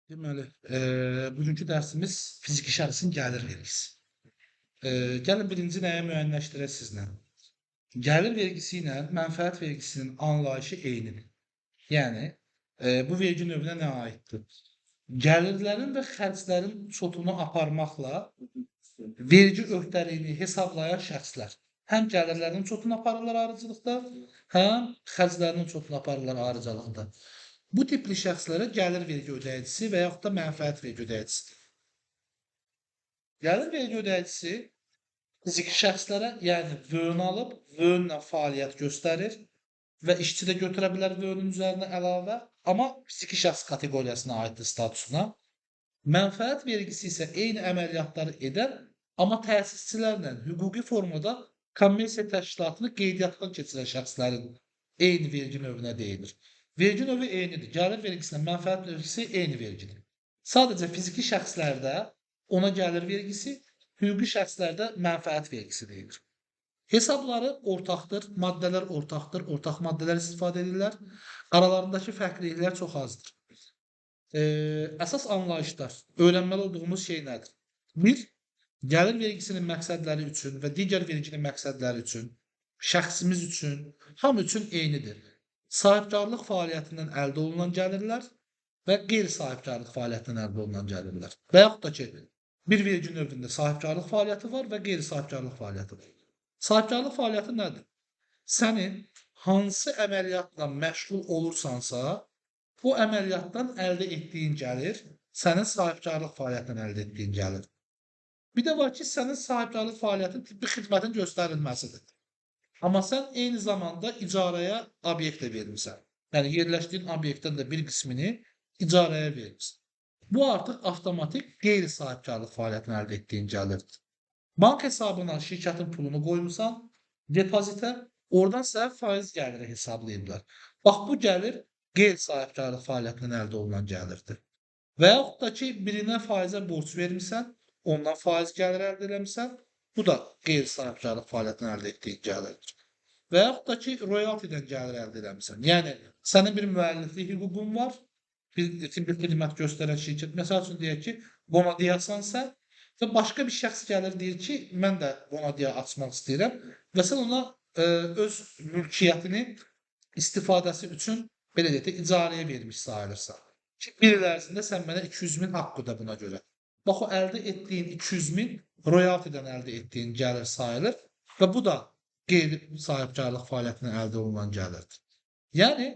Deməli, bugünkü dərsimiz fiziki şəxsin gəlir vergisi. Gəlin birinci nəyi müəyyənləşdirək sizlə. Gəlir vergisi ilə mənfəət vergisinin anlayışı eynidir. Yəni, bu vergi növünə nə aiddir? Gəlirlərin və xərclərin çotunu aparmaqla vergi öhdəliyini hesablayan şəxslər həm gəlirlərin çotunu aparırlar ayrıcalıqda, həm xərclərinin çotunu aparırlar ayrıcalıqda. Bu tipli şəxslərə gəlir vergi ödəyicisi və yaxud da mənfəət vergi ödəyicisi. Gəlir vergi ödəyicisi fiziki şəxslərə, yəni vön alıb, vönlə fəaliyyət göstərir və işçi də götürə bilər vönün üzərinə əlavə, amma fiziki şəxs kateqoriyasına aiddir statusuna. Mənfəət vergisi isə eyni əməliyyatları edən, amma təsisçilərlə hüquqi formada kommersiya təşkilatını qeydiyyatdan keçirən şəxslərin eyni vergi növünə deyilir. Vergi növü eynidir. Gəlir vergisi ilə mənfəət vergisi eyni vergidir. Sadəcə fiziki şəxslərdə ona gəlir vergisi, hüquqi şəxslərdə mənfəət vergisi deyilir. Hesabları ortaqdır, maddələr ortaqdır, ortaq maddələr istifadə edirlər. Aralarındakı fərqliliklər çox azdır. Əsas anlayışlar, öyrənməli olduğumuz şey nədir? 1. Gəlir vergisinin məqsədləri üçün və digər verginin məqsədləri üçün, şəxsimiz üçün, hamı üçün eynidir. Sahibkarlıq fəaliyyətindən əldə olunan gəlirlər və qeyri-sahibkarlıq fəaliyyətindən əldə olunan gəlirlər. Və yaxud da ki, bir vergi növündə sahibkarlıq fəaliyyəti var və qeyri-sahibkarlıq fəaliyyəti var. Sahibkarlıq fəaliyyəti nədir? Sənin hansı əməliyyatla məşğul olursansa, bu əməliyyatdan əldə etdiyin gəlir, sənin sahibkarlıq fəaliyyətindən əldə etdiyin gəlir. Bir də var ki, sənin sahibkarlıq fəaliyyətin tibbi xidmətin göstərilməsidir. Amma sən eyni zamanda icarəyə obyekt də vermirsən. Yəni, yerləşdiyin obyektin də bir qismini icarəyə vermirsən. Bu artıq avtomatik qeyri-sahibkarlıq fəaliyyətindən əldə etdiyin gəlirdir. Bank hesabına şirkətin pulunu qoymusan, depozitə, oradan sənə faiz gəliri hesablayırlar. Bax, bu gəlir qeyri-sahibkarlıq fəaliyyətindən əldə olunan gəlirdir. Və yaxud da ki, birinə faizə borc vermirsən, ondan faiz gəlir əldə eləmirsən, bu da qeyri-sahibkarlıq fəaliyyətindən əldə etdiyin gəlirdir. Və yaxud da ki, royaltidən gəlir əldə eləmirsən. Yəni, sənin bir müəlliflik hüququn var, bir xidmət göstərən şirkət, məsəl üçün deyək ki, Bonadiyasan sən və başqa bir şəxs gəlir deyir ki, mən də Bonadiya açmaq istəyirəm və sən ona öz mülkiyyətini istifadəsi üçün belə deyək də, icarəyə vermiş sayılırsan. Ki, bir il ərzində sən mənə 200.000 haqqı da buna görə. Bax, o əldə etdiyin 200.000 royaltidən əldə etdiyin gəlir sayılır və bu da qeyri-sahibkarlıq fəaliyyətindən əldə olunan gəlirdir. Yəni,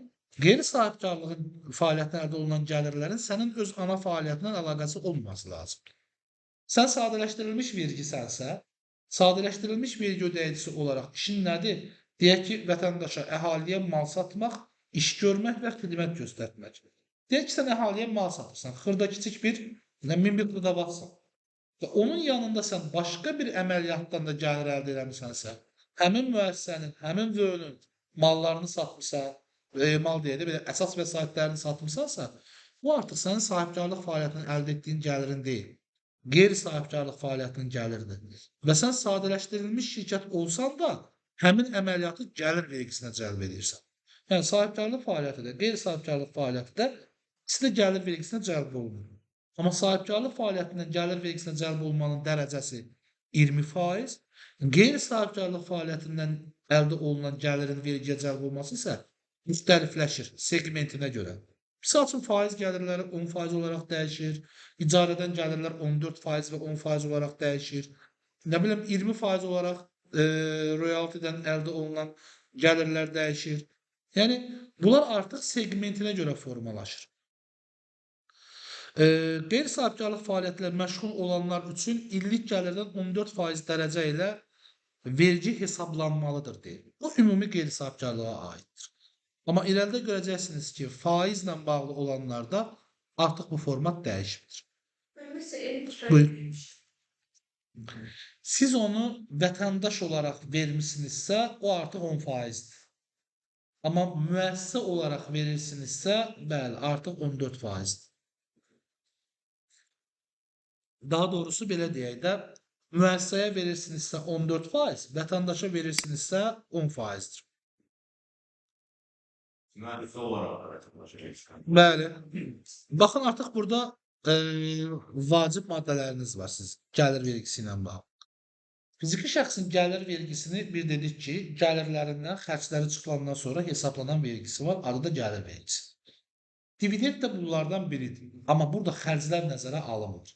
qeyri-sahibkarlığın fəaliyyətindən əldə olunan gəlirlərin sənin öz ana fəaliyyətindən əlaqəsi olmaması lazımdır. Sən sadələşdirilmiş vergisənsə, sadələşdirilmiş vergi ödəyicisi olaraq işin nədir? Deyək ki, vətəndaşa, əhaliyə mal satmaq, iş görmək və xidmət göstərmək. Deyək ki, sən əhaliyə mal satırsan, xırda kiçik bir, 1000 bir xırdavatsan. Və onun yanında sən başqa bir əməliyyatdan da gəlir əldə eləmisənsə, həmin müəssisənin, həmin vönün mallarını satmısan, mal deyək də, belə əsas vəsaitlərini satmısansa, bu artıq sənin sahibkarlıq fəaliyyətindən əldə etdiyin gəlirin deyil, qeyri-sahibkarlıq fəaliyyətinin gəliridir. Və sən sadələşdirilmiş şirkət olsan da, həmin əməliyyatı gəlir vergisinə cəlb edirsən. Yəni, sahibkarlıq fəaliyyəti də, qeyri-sahibkarlıq fəaliyyəti də ikisi də gəlir vergisinə cəlb olunur. Amma sahibkarlıq fəaliyyətindən gəlir vergisinə cəlb olmanın dərəcəsi 20%, qeyri-sahibkarlıq fəaliyyətindən əldə olunan gəlirin vergiyə cəlb olması isə müxtəlifləşir segmentinə görə. Misal üçün, faiz gəlirləri 10% olaraq dəyişir, icarədən gəlirlər 14% və 10% olaraq dəyişir, nə bilim 20% olaraq royaltidən əldə olunan gəlirlər dəyişir. Yəni, bunlar artıq segmentinə görə formalaşır. Qeyri-sahibkarlıq fəaliyyətlə məşğul olanlar üçün illik gəlirdən 14% dərəcə ilə vergi hesablanmalıdır deyil. Bu, ümumi qeyri-sahibkarlığa aiddir. Amma irəlidə görəcəksiniz ki, faizlə bağlı olanlarda artıq bu format dəyişmir. Buyur. Siz onu vətəndaş olaraq vermişsinizsə, o artıq 10%-dir. Amma müəssisə olaraq verirsinizsə, bəli, artıq 14%-dir. Daha doğrusu belə deyək də, müəssisəyə verirsinizsə 14%, vətəndaşa verirsinizsə 10%-dir. Müəllifə olaraq vətəndaşa verirsən. Bəli. Baxın, artıq burada vacib maddələriniz var siz gəlir vergisi ilə bağlı. Fiziki şəxsin gəlir vergisini bir dedik ki, gəlirlərindən xərcləri çıxılandan sonra hesablanan vergisi var, adı da gəlir vergisi. Dividend də bunlardan biridir. Amma burada xərclər nəzərə alınmır.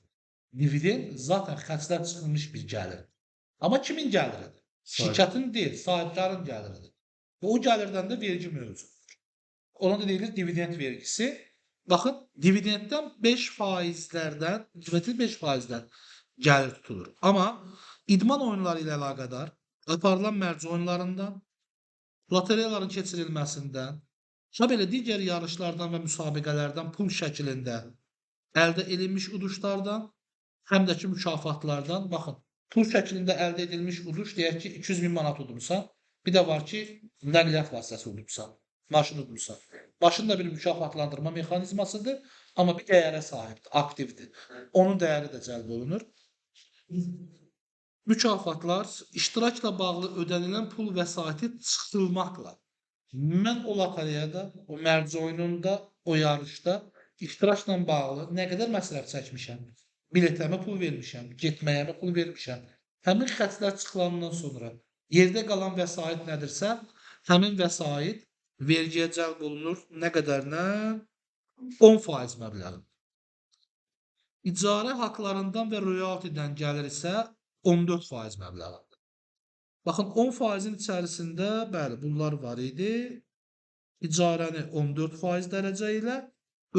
Dividend zaten xərclər çıxılmış bir gəlir. Amma kimin gəliridir? Şirkətin deyil, sahibkarın gəliridir. Və o gəlirdən də vergi mövcuddur. Ona da deyilir dividend vergisi. Baxın, dividenddən 5%-lərdən, ücreti 5%-dən gəlir tutulur. Amma idman oyunları ilə əlaqədar aparılan mərc oyunlarından, lotereyaların keçirilməsindən, belə digər yarışlardan və müsabiqələrdən pul şəklində əldə edilmiş uduşlardan, həm də ki mükafatlardan, baxın, pul şəklində əldə edilmiş uduş, deyək ki, 200.000 manat udumsan, bir də var ki, nəqliyyat vasitəsi udumsan, maşın udumsan. Maşın da bir mükafatlandırma mexanizmasıdır, amma bir dəyərə sahibdir, aktivdir. Onun dəyəri də cəlb olunur. Mükafatlar iştirakla bağlı ödənilən pul vəsaiti çıxılmaqla. Mən o lotereyada, o mərc oyununda, o yarışda iştirakla bağlı nə qədər məsrəf çəkmişəm, biletəmə pul vermişəm, getməyəmə pul vermişəm. Həmin xərclər çıxılandan sonra yerdə qalan vəsait nədirsə, həmin vəsait vergiyə cəlb olunur. Nə qədərinə? 10% məbləği. İcarə haqlarından və royaltidən gəlir isə 14% məbləğində. Baxın, 10%-in içərisində, bəli, bunlar var idi. İcarəni 14% dərəcə ilə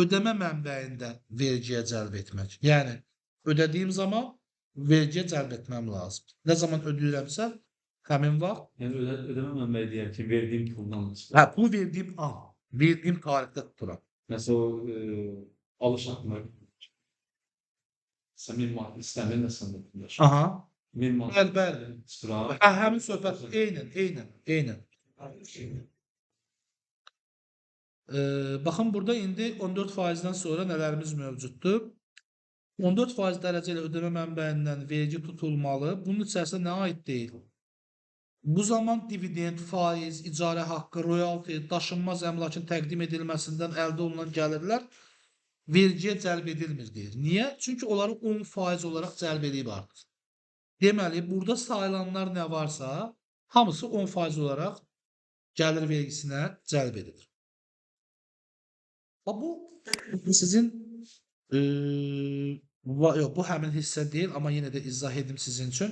ödəmə mənbəyində vergiyə cəlb etmək. Yəni, ödədiyim zaman vergiyə cəlb etməm lazım. Nə zaman ödəyirəmsə, həmin vaxt. Yəni, ödəmə mənbəyi deyək ki, verdiyim puldan çıxır. Hə, pul verdiyim an, verdiyim tarixdə tuturam. Məsələn, alış haqqında. Sən 1000 manat istəmir, nəsən də puldaş. Aha. 1000 manat. Bəli. Çıxıram. Hə, həmin söhbət, eynən. Baxın, burada indi 14%-dən sonra nələrimiz mövcuddur? 14% dərəcə ilə ödəmə mənbəyindən vergi tutulmalı. Bunun içərisində nə aid deyil? Bu zaman dividend, faiz, icarə haqqı, royalti, daşınmaz əmlakın təqdim edilməsindən əldə olunan gəlirlər vergiyə cəlb edilmir deyir. Niyə? Çünki onları 10% olaraq cəlb edib artıq. Deməli, burada sayılanlar nə varsa, hamısı 10% olaraq gəlir vergisinə cəlb edilir. Bu sizin yox, bu həmin hissə deyil, amma yenə də izah edim sizin üçün.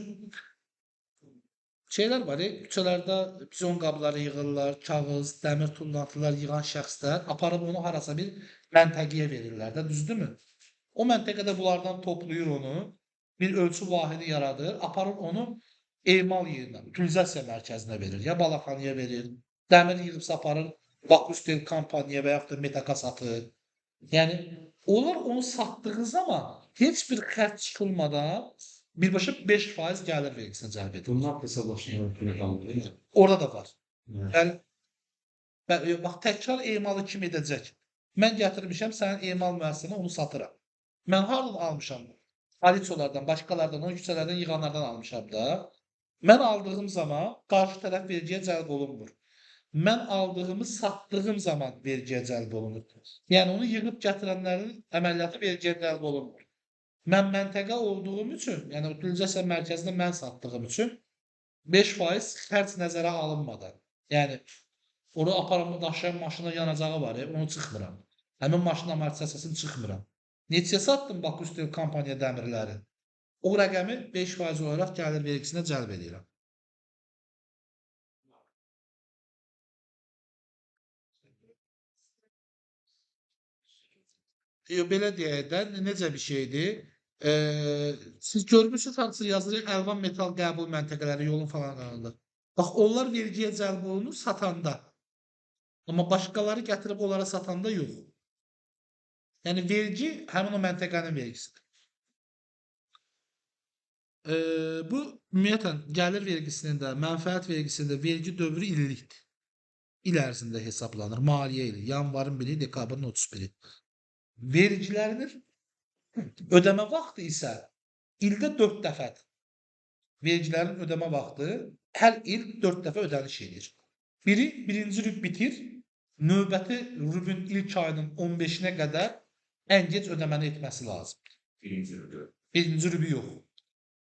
Şeylər var, küçələrdə bijon qabları yığırlar, kağız, dəmir tullantılar yığan şəxslər aparıb onu harasa bir məntəqəyə verirlər də, düzdürmü? O məntəqədə bunlardan toplayır onu, bir ölçü vahidi yaradır, aparır onu emal yerinə, utilizasiya mərkəzinə verir, ya balaxanaya verir, dəmir yığıbsa aparır, Bakustel kompaniyaya və yaxud da Metaka satır. Yəni, onlar onu satdığı zaman heç bir xərc çıxılmadan birbaşa 5% gəlir vergisinə cəlb edilir. Bunlar hesablaşmalar kimi qalır, deyil mi? Orada da var. Yəni, bax, təkrar emalı kim edəcək? Mən gətirmişəm sənin emal müəssisəsinə, onu satıram. Mən haradan almışam? Aliçolardan, başqalardan, o küçələrdən yığanlardan almışam da. Mən aldığım zaman qarşı tərəf vergiyə cəlb olunmur. Mən aldığımı satdığım zaman vergiyə cəlb olunur. Yəni, onu yığıb gətirənlərin əməliyyatı vergiyə cəlb olunmur. Mən məntəqə olduğum üçün, yəni utilizasiya mərkəzində mən satdığım üçün 5% xərc nəzərə alınmadan. Yəni, onu aparamı daşıyan maşının yanacağı var, onu çıxmıram. Həmin maşının amortisasiyasını çıxmıram. Neçəyə satdım Bakustel kompaniya dəmirləri? O rəqəmi 5% olaraq gəlir vergisinə cəlb edirəm. Belə deyək də, necə bir şeydir? Siz görmüsünüz hansı yazılır, əlvan metal qəbul məntəqələri yolun falan qanında. Bax, onlar vergiyə cəlb olunur satanda. Amma başqaları gətirib onlara satanda yox. Yəni, vergi həmin o məntəqənin vergisidir. Bu, ümumiyyətən, gəlir vergisinin də, mənfəət vergisinin də vergi dövrü illikdir. İl ərzində hesablanır, maliyyə ili, yanvarın 1-i, dekabrın 31-i. Vergilərinin ödəmə vaxtı isə ildə 4 dəfədir. Vergilərin ödəmə vaxtı hər il 4 dəfə ödəniş edir. Biri, birinci rüb bitir, növbəti rübün ilk ayının 15-nə qədər ən gec ödəməni etməsi lazımdır. Birinci rübü yox.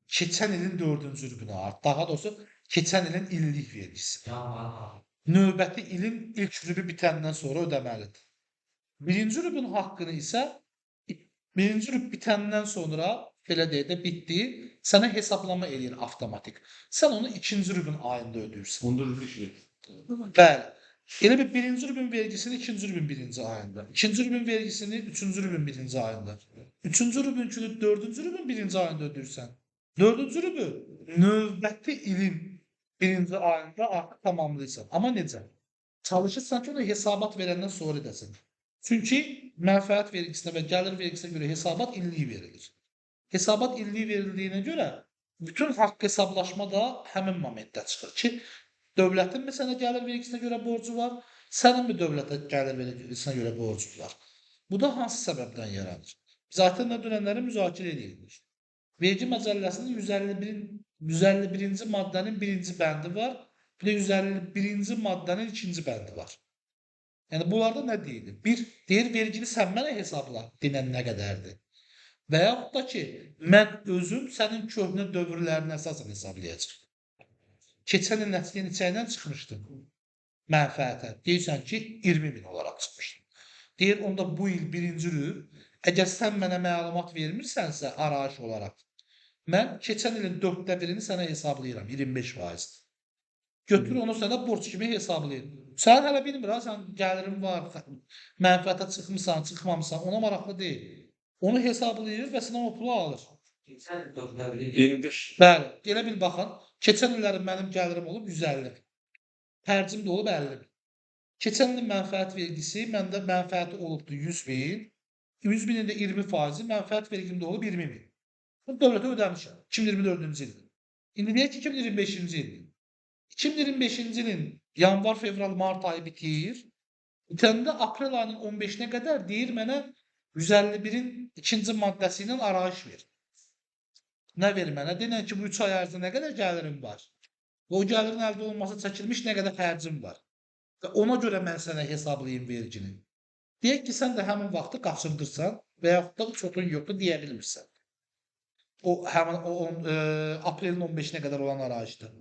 Keçən ilin 4-cü rübünə ait. Daha doğrusu keçən ilin illik vergisi. Növbəti ilin ilk rübü bitəndən sonra ödəməlidir. Birinci rübün haqqını isə birinci rüb bitəndən sonra belə deyək də bitdi, sənə hesablama eləyir avtomatik. Sən onu ikinci rübün ayında ödəyirsən. Onda rübü şey. Bəli. Elə bir birinci rübün vergisini ikinci rübün birinci ayında. İkinci rübün vergisini üçüncü rübün birinci ayında. Üçüncü rübünkünü dördüncü rübün birinci ayında ödəyirsən. Dördüncü rübü növbəti ilin birinci ayında artıq tamamlayırsan. Amma necə? Çalışırsan ki, onu hesabat verəndən sonra edəsən. Çünki mənfəət vergisinə və gəlir vergisinə görə hesabat illik verilir. Hesabat illik verildiyinə görə bütün haqq hesablaşma da həmin momentdə çıxır ki, dövlətin mi sənə gəlir vergisinə görə borcu var, sənin mi dövlətə gəlir vergisinə görə borcun var. Bu da hansı səbəbdən yaranır? Zaten dönənləri müzakirə edilir. Vergi məcəlləsinin 151-ci maddənin birinci bəndi var, bir də 151-ci maddənin ikinci bəndi var. Yəni, bunlarda nə deyilir? Bir, deyir, vergini sən mənə hesabla, dinən nə qədərdir? Və yaxud da ki, mən özüm sənin köhnə dövrlərinə əsasən hesablayacaq. Keçən il neçəydən çıxmışdım mənfəətə? Deyirsən ki, 20.000 olaraq çıxmışdım. Deyir, onda bu il birinci rüb, əgər sən mənə məlumat vermirsənsə, arayış olaraq, mən keçən ilin 1/4-ni sənə hesablayıram, 25%. Götür onu sənə borc kimi hesablayır. Sən hələ bilmir, sən gəlirin var, mənfəətə çıxmısan, çıxmamısan, ona maraqlı deyil. Onu hesablayır və sənə o pulu alır. 25. Bəli, elə bil baxın, keçən illərin mənim gəlirim olub 150. Xərcim də olub 50. Keçən ilin mənfəət vergisi məndə mənfəəti olubdu 100.000. 100.000-in də 20%, mənfəət vergim də olub 20.000. Bunu dövlətə ödəmişəm 2024-cü ildə. İndi deyək ki, 2025-ci ildir. 2025-ci ilin yanvar, fevral, mart ayı bitir. Bitəndə aprel ayının 15-nə qədər deyir mənə 151-in ikinci maddəsi ilə arayış ver. Nə ver mənə? Denən ki, bu 3 ay ərzində nə qədər gəlirim var? Və o gəlirin əldə olunması çəkilmiş nə qədər xərcim var? Və ona görə mən sənə hesablayayım vergini. Deyək ki, sən də həmin vaxtı qaçırdırsan və yaxud da çotun yoxdur deyə bilmirsən. Həmin aprelin 15-nə qədər olan arayışdır.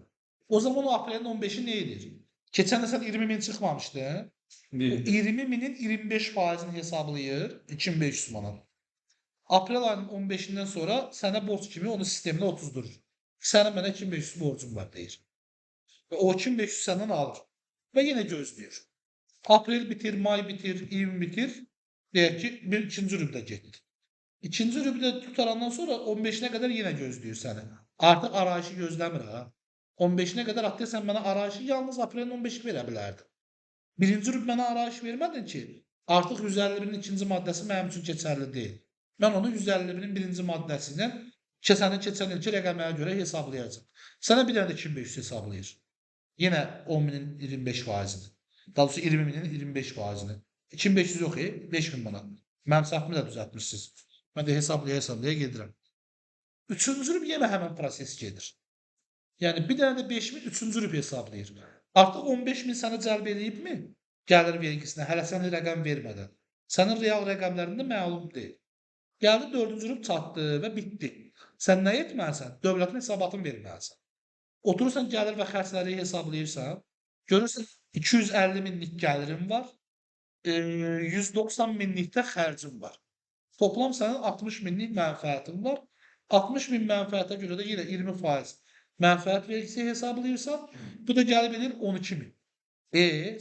O zaman o aprelin 15-i nə edir? Keçən də sən 20.000 çıxmamışdın. 20.000-in 25%-ni hesablayır, 2500 manat. Aprel ayının 15-dən sonra sənə borc kimi onu sisteminə 30 durur. Sənin mənə 2500 borcun var deyir. Və o 2500 səndən alır. Və yenə gözləyir. Aprel bitir, may bitir, iyun bitir. Deyək ki, ikinci rübdə getdi. İkinci rübdə tutarandan sonra 15-nə qədər yenə gözləyir səni. Artıq arayışı gözləmir ha. 15-nə qədər hatta sən mənə arayışı yalnız aprelin 15-i verə bilərdin. Birinci rüb mənə arayış vermədin ki, artıq 151-in ikinci maddəsi mənim üçün keçərli deyil. Mən onu 151-in birinci maddəsi ilə keçən ilki rəqəməyə görə hesablayacağım. Sənə bir dənə də 2500 hesablayır. Yenə 10.000-in 25%-ni. Daha doğrusu 20.000-in 25%-ni. 2500 yox, 5000 manat. Mənim səhvimi də düzəltmişsiniz. Mən də hesablaya gedirəm. Üçüncü rüb yenə həmin proses gedir. Yəni bir dənə də 5000 üçüncü rüb hesablayır. Artıq 15.000 sənə cəlb edibmi? Gəlir vergisinə, hələ sənə rəqəm vermədən. Sənin real rəqəmlərində məlum deyil. Gəldi 4-cü rüb çatdı və bitdi. Sən nə etməlisən? Dövlətin hesabatını verməlisən. Oturursan gəlir və xərcləri hesablayırsan, görürsən 250 minlik gəlirim var, 190 minlik də xərcim var. Toplam sənin 60 minlik mənfəətin var. 60 min mənfəətə görə də yenə 20% mənfəət vergisi hesablayırsan, bu da gəlib edir 12 min.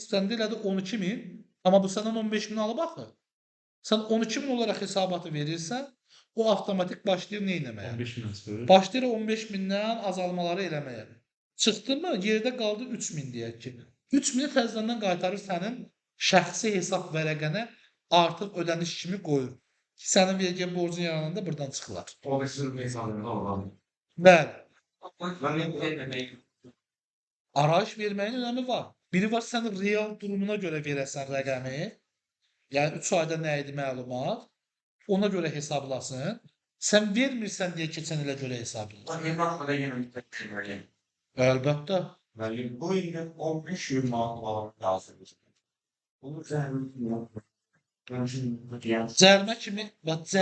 Sən də elədi 12 min, amma bu səndən 15 min alıb axı. Sən 12 min olaraq hesabatı verirsən, o avtomatik başlayır nə etməyə? 15 min çıxır. Başlayır 15 mindən azalmaları eləməyə. Çıxdı mı, yerdə qaldı 3 min deyək ki. 3 mini təzədən qaytarır sənin şəxsi hesab vərəqənə artıq ödəniş kimi qoyur. Sənin vergi borcun yarananda buradan çıxılar. O bir sürü hesabını alalım. Bəli. Verməmək. Arayış verməyin önəmi var. Biri var sənin real durumuna görə verəsən rəqəmi. Yəni 3 ayda nə idi məlumat? Ona görə hesablasın. Sən vermirsən deyə keçən ilə görə hesablayır. Əlbəttə. Bu ilin 15 gün manat lazımdır. Bunu Cərimə kimi, bax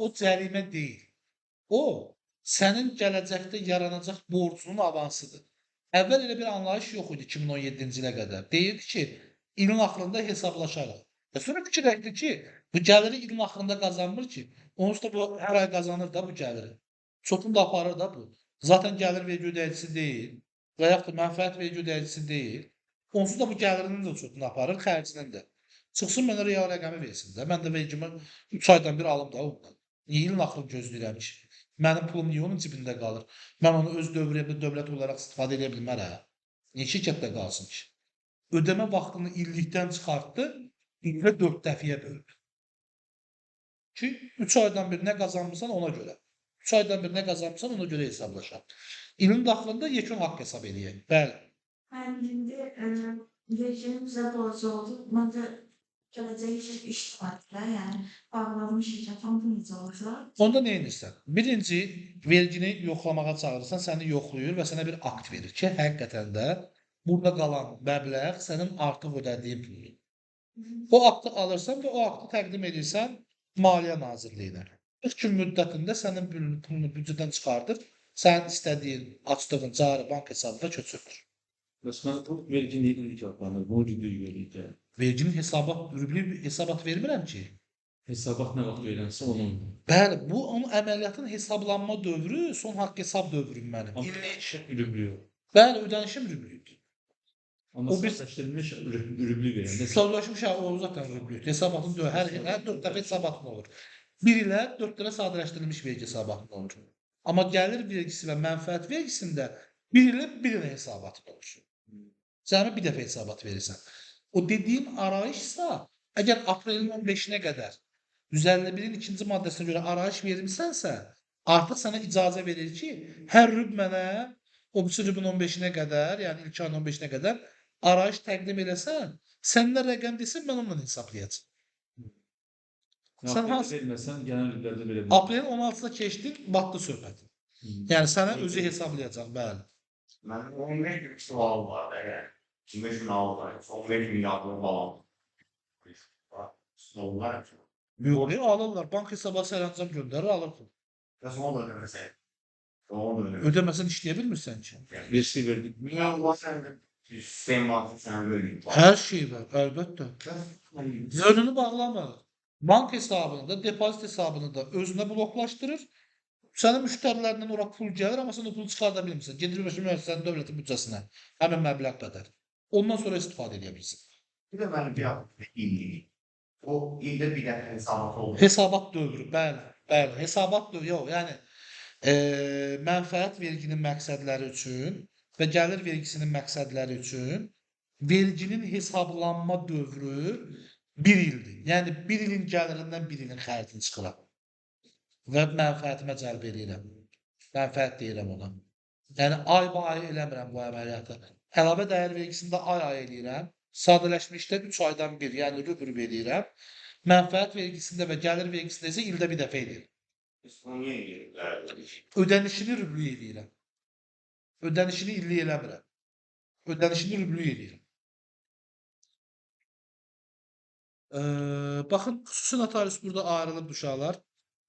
o cərimə deyil. O, sənin gələcəkdə yaranacaq borcunun avansıdır. Əvvəl elə bir anlayış yox idi 2017-ci ilə qədər. Deyirdi ki, ilin axırında hesablaşarıq. Sonra fikirləşdi ki, bu gəliri ilin axırında qazanmır ki. Onsuz da bu hər ay qazanır da bu gəliri. Çoxunu da aparır da bu. Zaten gəlir vergi ödəyicisi deyil və yaxud da mənfəət vergi ödəyicisi deyil. Onsuz da bu gəlirinin də çoxunu aparır, xərcinin də. Çıxsın mənə real rəqəmi versin də. Mən də vergimi 3 aydan bir alım da ondan. Niyə ilin axırını gözləyirəm ki? Mənim pulum niyə onun cibində qalır? Mən onu öz dövriyəmdə dövlət olaraq istifadə edə bilmərəm. Niyə şirkətdə qalsın ki? Ödəmə vaxtını illikdən çıxartdı, illə 4 dəfəyə böldü. Ki 3 aydan bir nə qazanmısan ona görə. 3 aydan bir nə qazanmısan ona görə hesablaşar. İlin daxilində yekun haqq hesab eləyək. Bəli. Ben şimdi vergimize borcu olduk. Bana geleceği için iş vardı. Yani bağlanmış iş yapamayız olsa. Onda nə edirsən? Birinci, vergini yoxlamağa çağırırsan, səni yoxlayır və sənə bir akt verir ki, həqiqətən də burada qalan məbləğ sənin artıq ödədiyin puldur. O aktı alırsan və o aktı təqdim edirsən Maliyyə Nazirliyinə. 40 gün müddətində sənin pulunu büdcədən çıxardır, sənin istədiyin açdığın cari bank hesabına köçürülür. Məsələn, bu vergi neyini hesablanır? Borcu düzgünlükdə. Verginin rüblü hesabat vermirəm ki. Hesabat nə vaxt verilənsə onun. Bəli, bu onun əməliyyatın hesablanma dövrü, son haqq hesab dövrüm mənim. Amma İllik. rüblü. Bəli, ödənişim rüblüdür. Amma O bir- sərtləşdirilmiş rüblü verəndə Sadələşmiş o zaten rüblüdür. Hesabatın hər 4 dəfə hesabatın olur. 1 ilə 4 dənə sadələşdirilmiş vergi hesabatın olur. Amma gəlir vergisi və mənfəət vergisində 1 ilə 1 ilə hesabatın olur. Cəmi bir dəfə hesabat verirsən. O dediyim arayışsa, əgər aprelin 15-nə qədər 151-in 2-ci maddəsinə görə arayış vermisənsə, artıq sənə icazə verir ki, hər rüb mənə o birisi rübün 15-nə qədər, yəni ilk ayın 15-nə qədər arayış təqdim eləsən, səninlə rəqəm desin, mən onunla hesablayacağam. Sən sən hansı- verməsən gələn rüblərdə verə Aprelin 16-sına keçdin, batdı söhbət. Yəni sənə özü hesablayacaq, bəli. Ben 15 gün sual var eğer. 25 gün al var. 15 gün yardım falan. Sınav var. Yox, alırlar. Bank hesabatı sərəncam göndərir, alır pul. Ya son da ödemese. Son da ödemese. Ödəməsən işləyə bilmirsən ki. versi verdik. Ya bu sen sistem varsa sen böyle. Hər şey var, əlbəttə. Zönünü bağlamır. Bank hesabını da, depozit hesabını da özünə bloklaşdırır. Sənin müştərilərindən ora pul gəlir, amma sən o pulu çıxarda bilmirsən. Gedir müəssisənin dövlətin büdcəsinə. Həmin məbləğ qədər. Ondan sonra istifadə edə bilirsən. Bir de ben bir yaptım. İlli. O ilde bir tane hesabı oldu. Hesabat dövrü, bəli, bəli. Hesabat dövrü, yox, yəni mənfəət verginin məqsədləri üçün və gəlir vergisinin məqsədləri üçün verginin hesablanma dövrü 1 ildir. Yəni 1 ilin gəlirindən 1 ilin xərcini çıxıram. Və mənfəətimə cəlb edirəm. Mənfəət deyirəm ona. Yəni ay eləmirəm bu əməliyyatı. Əlavə dəyər vergisində ay eləyirəm. Sadələşmişdə 3 aydan bir, yəni rübl eləyirəm. Mənfəət vergisində və gəlir vergisində isə ildə bir dəfə eləyirəm. Son yeni Ödənişini rüblü eləyirəm. Ödənişini illik eləmirəm. Ödənişini rüblü eləyirəm. Baxın, xüsusi notarius burada ayrılıb uşaqlar.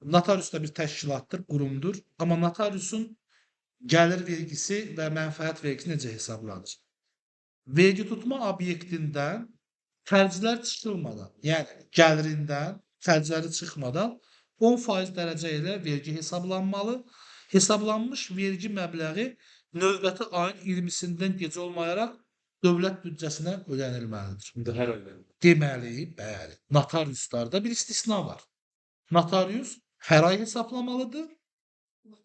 Notarius da bir təşkilatdır, qurumdur. Amma notariusun gəlir vergisi və mənfəət vergisi necə hesablanır? Vergi tutma obyektindən xərclər çıxılmadan, yəni gəlirindən xərcləri çıxmadan 10% dərəcə ilə vergi hesablanmalı. Hesablanmış vergi məbləği növbəti ayın 20-sindən gec olmayaraq dövlət büdcəsinə ödənilməlidir. Şimdi hər ay verilir. Deməli, bəli, notariuslarda bir istisna var. Notarius hər ay hesablamalıdır,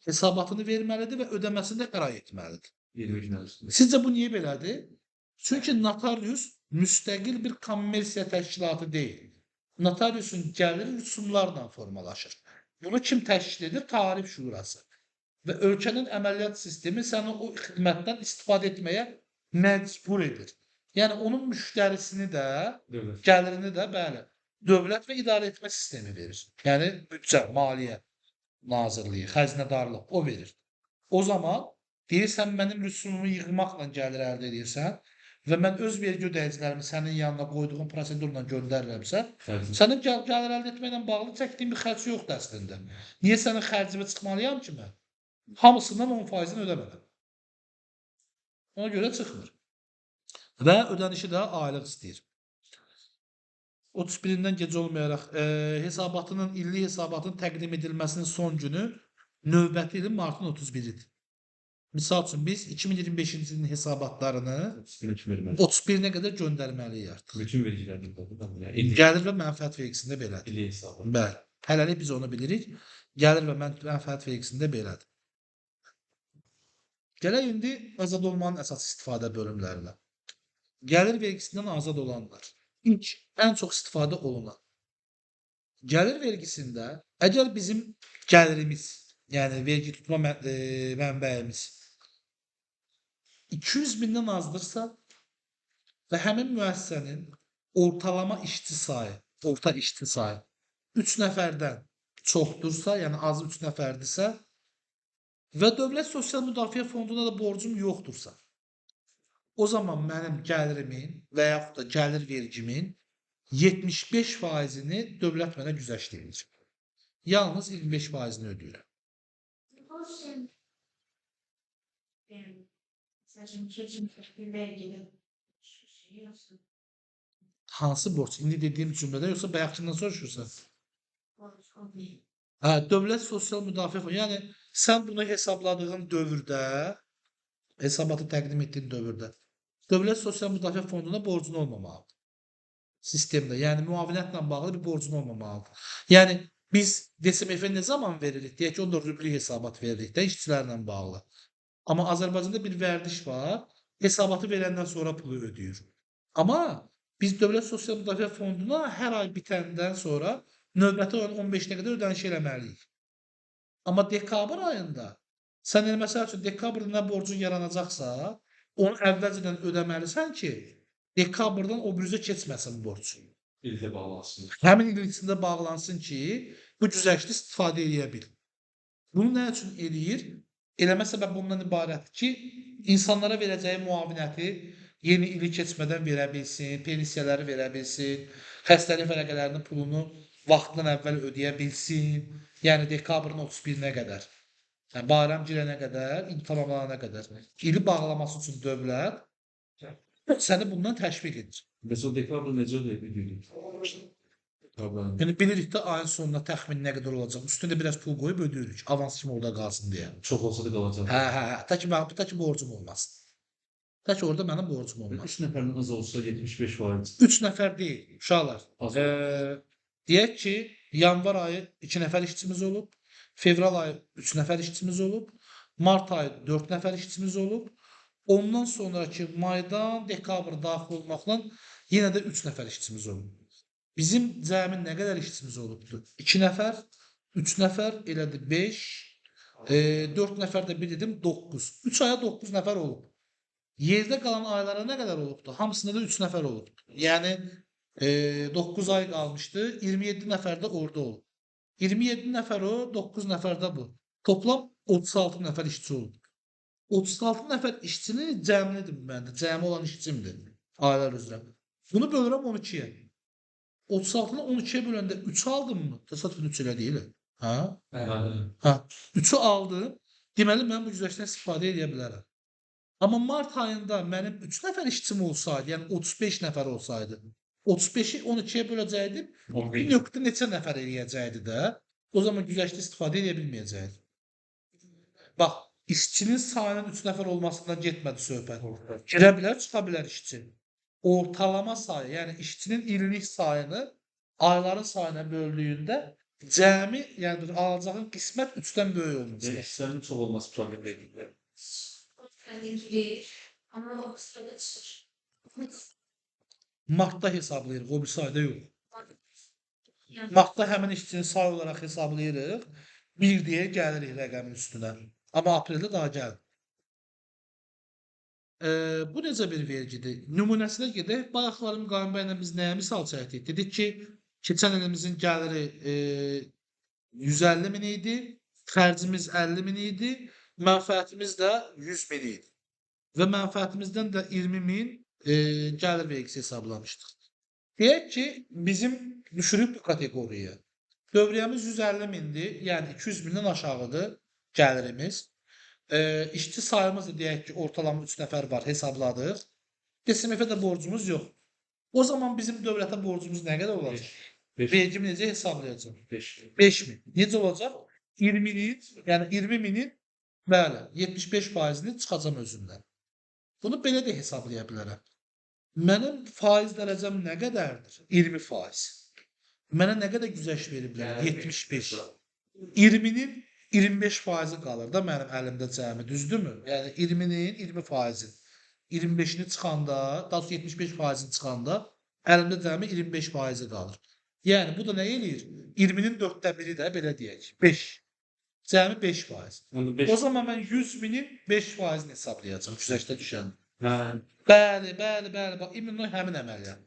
hesabatını verməlidir və ödəməsini də hər ay etməlidir. 20 gün arasında. Sizcə bu niyə belədir? Çünki notarius müstəqil bir kommersiya təşkilatı deyil. Notariusun gəliri rüsumlarla formalaşır. Bunu kim təşkil edir? Tarif şurası. Və ölkənin əməliyyat sistemi səni o xidmətdən istifadə etməyə məcbur edir. Yəni onun müştərisini də, Dövlət. gəlirini də bəli, dövlət və idarə etmə sistemi verir. Yəni büdcə, maliyyə nazirliyi, xəzinədarlıq o verir. O zaman deyirsən mənim rüsumumu yığmaqla gəlir əldə edirsən, və mən öz vergi ödəyicilərimi sənin yanına qoyduğum prosedurla göndərirəmsə, Xərcin. sənin gəlir əldə etməklə bağlı çəkdiyin bir xərc yoxdur əslində. Niyə sənin xərcimə çıxmalıyam ki mən? Hamısından 10%-ni ödəməliyəm. Ona görə çıxmır. Və ödənişi də aylıq istəyir. 31-dən gec olmayaraq hesabatının, illik hesabatın təqdim edilməsinin son günü növbəti ilin martın 31-idir. Misal üçün biz 2025-ci ilin hesabatlarını 31-nə qədər göndərməliyik artıq. Bütün vergilərini qoydu. Yəni Gəlir və mənfəət vergisində belədir. illi hesabı. Bəli. Hələlik biz onu bilirik. Gəlir və mənfəət vergisində belədir. Gələk indi azad olmanın əsas istifadə bölümlərinə. Gəlir vergisindən azad olanlar. İlk ən çox istifadə olunan. Gəlir vergisində əgər bizim gəlirimiz, yəni vergi tutma mənbəyimiz 200.000-dən azdırsa və həmin müəssisənin ortalama işçi sayı, orta işçi sayı 3 nəfərdən çoxdursa, yəni az 3 nəfərdirsə və Dövlət Sosial Müdafiə Fonduna da borcum yoxdursa, o zaman mənim gəlirimin və yaxud da gəlir vergimin 75%-ni dövlət mənə güzəşdirir. Yalnız 25%-ni ödəyirəm. Hansı borc? İndi dediyim cümlədə yoxsa bayaqdan soruşursan? Hə, Dövlət Sosial Müdafiə Fonu. Yəni sən bunu hesabladığın dövrdə, hesabatı təqdim etdiyin dövrdə Dövlət Sosial Müdafiə Fonduna borcun olmamalıdır. Sistemdə, yəni müavinətlə bağlı bir borcun olmamalıdır. Yəni biz DSMF-ə nə zaman veririk? Deyək ki, onda rubli hesabat veririk də işçilərlə bağlı. Amma Azərbaycanda bir vərdiş var, hesabatı verəndən sonra pulu ödəyir. Amma biz Dövlət Sosial Müdafiə Fonduna hər ay bitəndən sonra növbəti ayın 15-nə qədər ödəniş eləməliyik. Amma dekabr ayında sən məsəl üçün dekabrda nə borcun yaranacaqsa, onu əvvəlcədən ödəməlisən ki, dekabrdan o bürüzə keçməsin borc. İldə bağlansın. Həmin il içində bağlansın ki, bu güzəşti istifadə edə bil. Bunu nə üçün eləyir? Eləmə səbəbi bundan ibarətdir ki, insanlara verəcəyi müavinəti yeni ili keçmədən verə bilsin, pensiyaları verə bilsin, xəstəlik vərəqələrinin pulunu vaxtdan əvvəl ödəyə bilsin. Yəni dekabrın 31-nə qədər. Yəni bayram girənə qədər, il tamamlanana qədər. İli bağlaması üçün dövlət səni bundan təşviq edir. Bəs o dekabr necə ödəyirik? Dekabrın. Yəni bilirik də ayın sonuna təxmin nə qədər olacaq. Üstündə biraz pul qoyub ödəyirik. Avans kimi orada qalsın deyə. Çox olsa da qalacaq. Hə. Ta ki borcum olmasın. Ta ki orada mənim borcum olmasın. 3 nəfərdən az olsa 75%. 3 nəfər deyil, uşaqlar. Az. Deyək ki, yanvar ayı 2 nəfər işçimiz olub, fevral ayı 3 nəfər işçimiz olub, mart ayı 4 nəfər işçimiz olub. Ondan sonraki maydan dekabr daxil olmaqla yenə də 3 nəfər işçimiz olub. Bizim cəmi nə qədər işçimiz olubdur? 2 nəfər, 3 nəfər, elədir 5, 4 nəfər də bir dedim 9. 3 aya 9 nəfər olub. Yerdə qalan aylara nə qədər olubdur? Hamısında da 3 nəfər olubdur. Yəni 9 ay qalmışdı, 27 nəfər də orada olub. 27 nəfər o, 9 nəfər də bu. Toplam 36 nəfər işçi olub. 36 nəfər işçini cəmlidir məndə. Cəmi olan işçimdir. Aylar üzrə. Bunu bölürəm 12-yə. 36-nı 12-yə böləndə 3 aldım mı? Təsadüfən 3 elə deyil. Hə? Hə. 3-ü aldım. Deməli mən bu güzəştdən istifadə edə bilərəm. Amma mart ayında mənim 3 nəfər işçim olsaydı, yəni 35 nəfər olsaydı, 35-i 12-yə böləcəkdim, bir nöqtə neçə nəfər eləyəcəkdi də, o zaman güzəştə istifadə edə bilməyəcəkdi. Bax, işçinin sayının 3 nəfər olmasından getmədi söhbət. Girə bilər, çıxa bilər işçi. Ortalama sayı, yəni işçinin illik sayını ayların sayına böldüyündə cəmi, yəni alacağın qismət 3-dən böyük olması. İşçilərin çox olması problem deyil. Ama o sırada çıkır. Martda hesablayırıq, o bir sayda yox. Yani Martda həmin işçinin say olaraq hesablayırıq, bir deyə gəlirik rəqəmin üstünə. Amma apreldə daha gəlir. Bu necə bir vergidir? Nümunəsinə gedək. Bayaqları müqayimə ilə biz nəyə misal çəkdik? Dedik ki, keçən ilimizin gəliri 150 min idi, xərcimiz 50 min idi, mənfəətimiz də 100 min idi. Və mənfəətimizdən də 20 min gəlir vergisi hesablamışdıq. Deyək ki, bizim düşürük bu kateqoriyaya. Dövriyyəmiz 150 mindir, yəni 200 mindən aşağıdır gəlirimiz. İşçi sayımız da deyək ki, ortalama 3 nəfər var, hesabladıq. SMF-ə də borcumuz yox. O zaman bizim dövlətə borcumuz nə qədər olacaq? 5. Vergimi necə hesablayacağım? 5. 5.000. Necə olacaq? 20'nin, yəni 20.000'in bəli, 75%-ni çıxacam özündən. Bunu belə də hesablaya bilərəm. Mənim faiz dərəcəm nə qədərdir? 20%. Mənə nə qədər güzəşt veriblər? 75. 20'nin 25%-i qalır da mənim əlimdə cəmi, düzdürmü? Yəni 20'nin 20%-i. 25'ini çıxanda, daha sonra 75%-ni çıxanda əlimdə cəmi 25%-i qalır. Yəni bu da nə eləyir? 20'nin 4'də biri də belə deyək. 5. Cəmi 5%. Onu 5. O zaman mən 100.000'in 5%-ni hesablayacağam güzəştə düşən. Hə. Bəli, bəli, bəli. Bax, imенно həmin əməliyyat.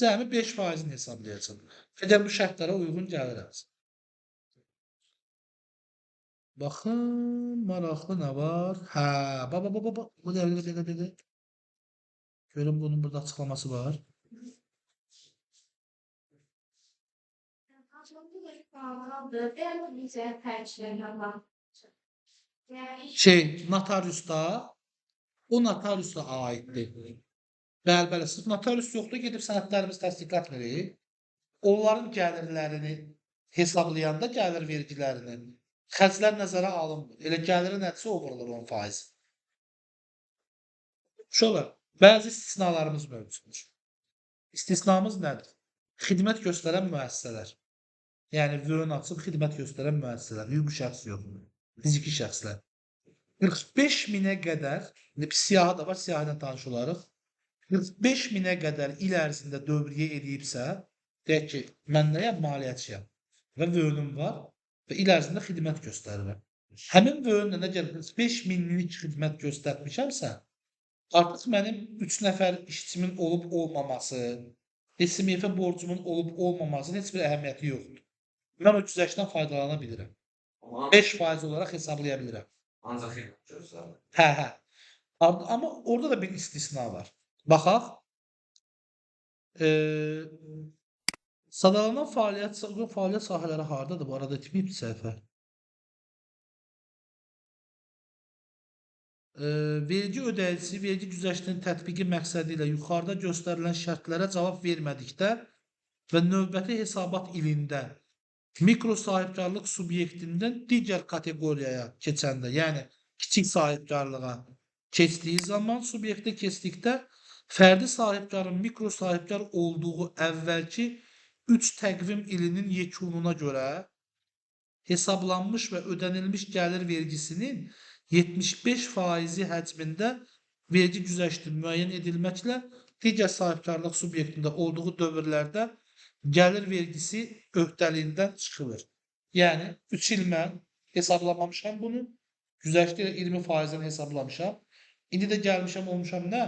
Cəmi 5%-ni hesablayacağam. Əgər bu şərtlərə uyğun gəlirəm. Baxın, maraqlı nə var? Hə, baba. Bu dəqiqə. Görün bunun burada açıqlaması var. Notariusda, o notariusa aiddir. Bəli, sırf notarius yoxdur, gedib sənədlərimizi təsdiqlətmirik. Onların gəlirlərini hesablayanda gəlir vergilərini, xərclər nəzərə alınmır. Elə gəliri nədirsə o vurulur 10%. Şöyle, bəzi istisnalarımız mövcuddur. İstisnamız nədir? Xidmət göstərən müəssisələr. Yəni, vörün açıb xidmət göstərən müəssisələr. Hüquqi şəxs yox, fiziki şəxslər. 45.000-ə qədər, siyahı da var, siyahı ilə tanış olarıq. 45.000-ə qədər il ərzində dövriyyə edibsə, deyək ki, mən nəyəm? Maliyyətçiyəm və vörünüm var və il ərzində xidmət göstərirəm. Həmin vörünlə əgər 45.000-lik xidmət göstərmişəmsə, artıq mənim 3 nəfər işçimin olub-olmaması, SMF borcumun olub-olmamasının heç bir əhəmiyyəti yoxdur. Mən o güzəştdən faydalana bilirəm. 5% olaraq hesablaya bilirəm. Ancaq xidmət göstərir. Hə. Amma orada da bir istisna var. Baxaq. Sadalanan fəaliyyət sahələri hardadır? Bu arada etməyibdir səhifə. Vergi ödəyicisi vergi güzəştinin tətbiqi məqsədi ilə yuxarıda göstərilən şərtlərə cavab vermədikdə və növbəti hesabat ilində mikro sahibkarlıq subyektindən digər kateqoriyaya keçəndə, yəni kiçik sahibkarlığa keçdiyi zaman, subyektə keçdikdə fərdi sahibkarın mikro sahibkar olduğu əvvəlki 3 təqvim ilinin yekununa görə hesablanmış və ödənilmiş gəlir vergisinin 75% həcmində vergi güzəşti müəyyən edilməklə digər sahibkarlıq subyektində olduğu dövrlərdə gəlir vergisi öhdəliyindən çıxılır. Yəni 3 il mən hesablamamışam bunu, güzəşti ilə 20%-dən hesablamışam. İndi də gəlmişəm, olmuşam nə?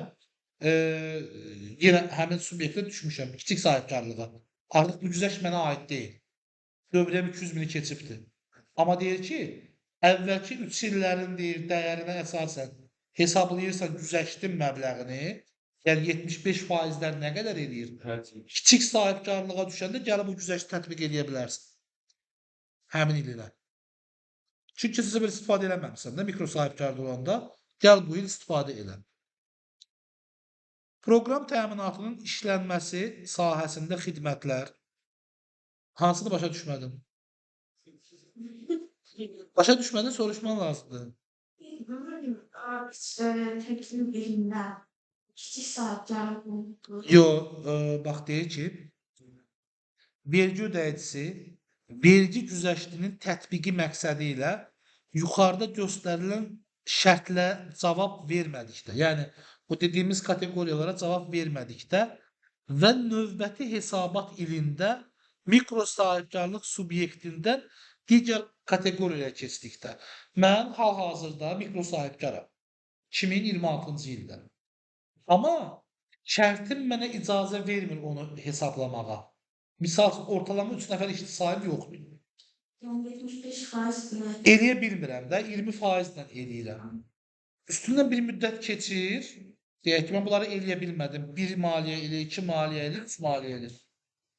Yenə həmin subyektə düşmüşəm, kiçik sahibkarlığa. Artıq bu güzəşt mənə aid deyil. Dövrəm 200.000-i keçibdir. Amma deyir ki, əvvəlki 3 illərin deyir, dəyərinə əsasən hesablayırsan güzəştin məbləğini, yəni 75%-lər nə qədər eləyir? Kiçik sahibkarlığa düşəndə gəlib bu güzəşti tətbiq edə bilərsən. Həmin ilinə. Çünki sizə bir istifadə eləməmişsən də mikro sahibkarlıq olanda, gəl bu il istifadə elə. Proqram təminatının işlənməsi sahəsində xidmətlər hansını başa düşmədim? Başa düşmədin, soruşman lazımdır. Təqvim ilində kiçik sahibkarlıq oldu. Bax deyir ki, vergi ödəyicisi vergi güzəştinin tətbiqi məqsədi ilə yuxarıda göstərilən şərtlə cavab vermədikdə, yəni bu dediyimiz kateqoriyalara cavab vermədikdə və növbəti hesabat ilində mikro sahibkarlıq subyektindən digər kateqoriyaya keçdikdə. Mən hal-hazırda mikro sahibkaram 2026-cı ildə. Amma şərtim mənə icazə vermir onu hesablamağa. Misal ortalama 3 nəfər işçi sahibi yoxdur. Yəni 75% Eləyə bilmirəm də, 20%-lə eləyirəm. Üstündən bir müddət keçir, Deyək ki, mən bunları eləyə bilmədim. 1 maliyyə ili, 2 maliyyə ili, 3 maliyyə ili.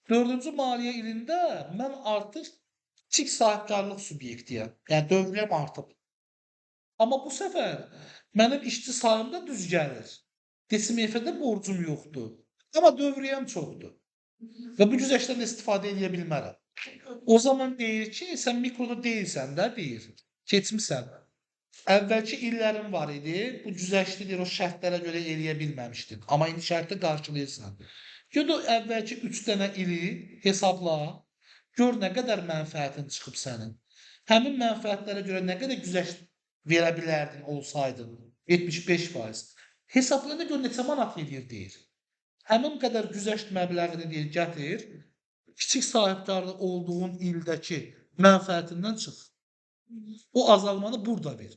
4-cü maliyyə ilində mən artıq kiçik sahibkarlıq subyektiyəm. Yəni dövriyyəm artıb. Amma bu səfər mənim işçi sayım da düz gəlir. DSMF-də borcum yoxdur. Amma dövriyyəm çoxdur. Və bu güzəştdən istifadə edə bilmərəm. O zaman deyir ki, sən mikroda deyilsən də, deyir. Keçmisən. Əvvəlki illərin var idi, bu güzəşti deyir, o şərtlərə görə eləyə bilməmişdin. Amma indi şərti qarşılayırsan. Gör o əvvəlki 3 dənə ili hesabla, gör nə qədər mənfəətin çıxıb sənin. Həmin mənfəətlərə görə nə qədər güzəşt verə bilərdin olsaydın, 75%. Hesabla da gör neçə manat edir deyir. Həmin qədər güzəşt məbləğini deyir, gətir, kiçik sahibkarlı olduğun ildəki mənfəətindən çıx. O azalmanı burada ver.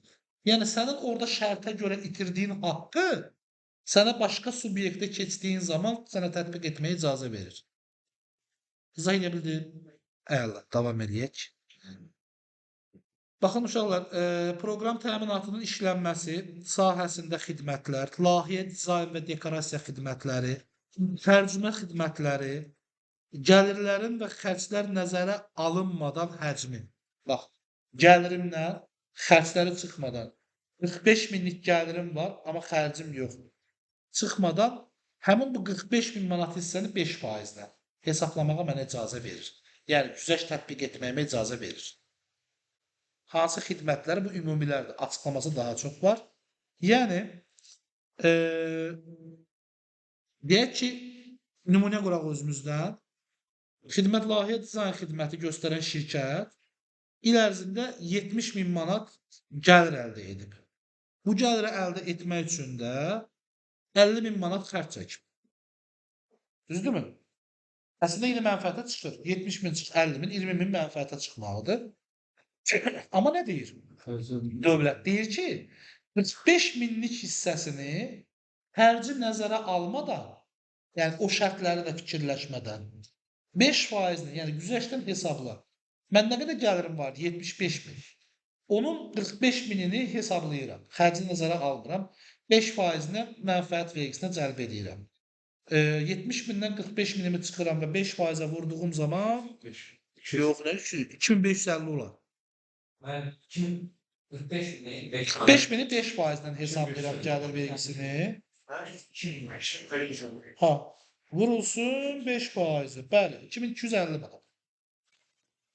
Yəni sənin orada şərtə görə itirdiyin haqqı sənə başqa subyektə keçdiyin zaman sənə tətbiq etməyə icazə verir. İzah edə bildim? Əla, davam edək. Baxın uşaqlar, proqram təminatının işlənməsi sahəsində xidmətlər, layihə, dizayn və dekorasiya xidmətləri, tərcümə xidmətləri, gəlirlərin və xərclər nəzərə alınmadan həcmi. Bax, gəlirimdən, xərcləri çıxmadan 45 minlik gəlirim var, amma xərcim yoxdur. Çıxmadan həmin bu 45 min manat hissəni 5%-lə hesablamağa mənə icazə verir. Yəni, güzəşt tətbiq etməyimə icazə verir. Hansı xidmətləri bu ümumilərdir? Açıqlaması daha çox var. Yəni, deyək ki, nümunə quraq özümüzdən. Xidmət layihə dizayn xidməti göstərən şirkət il ərzində 70 min manat gəlir əldə edib. Bu gəliri əldə etmək üçün də 50 min manat xərc çəkib. Düzdürmü? Əslində yine mənfəətə çıxır. 70 min çıx, 50 min, 20 min mənfəətə çıxmalıdır. Amma nə deyir? Dövlət deyir ki, 45 minlik hissəsini hərci nəzərə almadan, yəni o şərtləri də fikirləşmədən 5%-ni, yəni güzəştdən hesabla. Mən nə qədər gəlirim var? 75 min. Onun 45 minini hesablayıram. Xərci nəzərə almıram. 5%-ni mənfəət vergisinə cəlb edirəm. 70 mindən 45 minimi çıxıram və 5%-ə vurduğum zaman yox, nə 2550 olar. Mən 45 mini 45 mini 5%-dən hesablayıram gəlir vergisini. Ha, vurulsun 5%. Bəli, 2250 manat.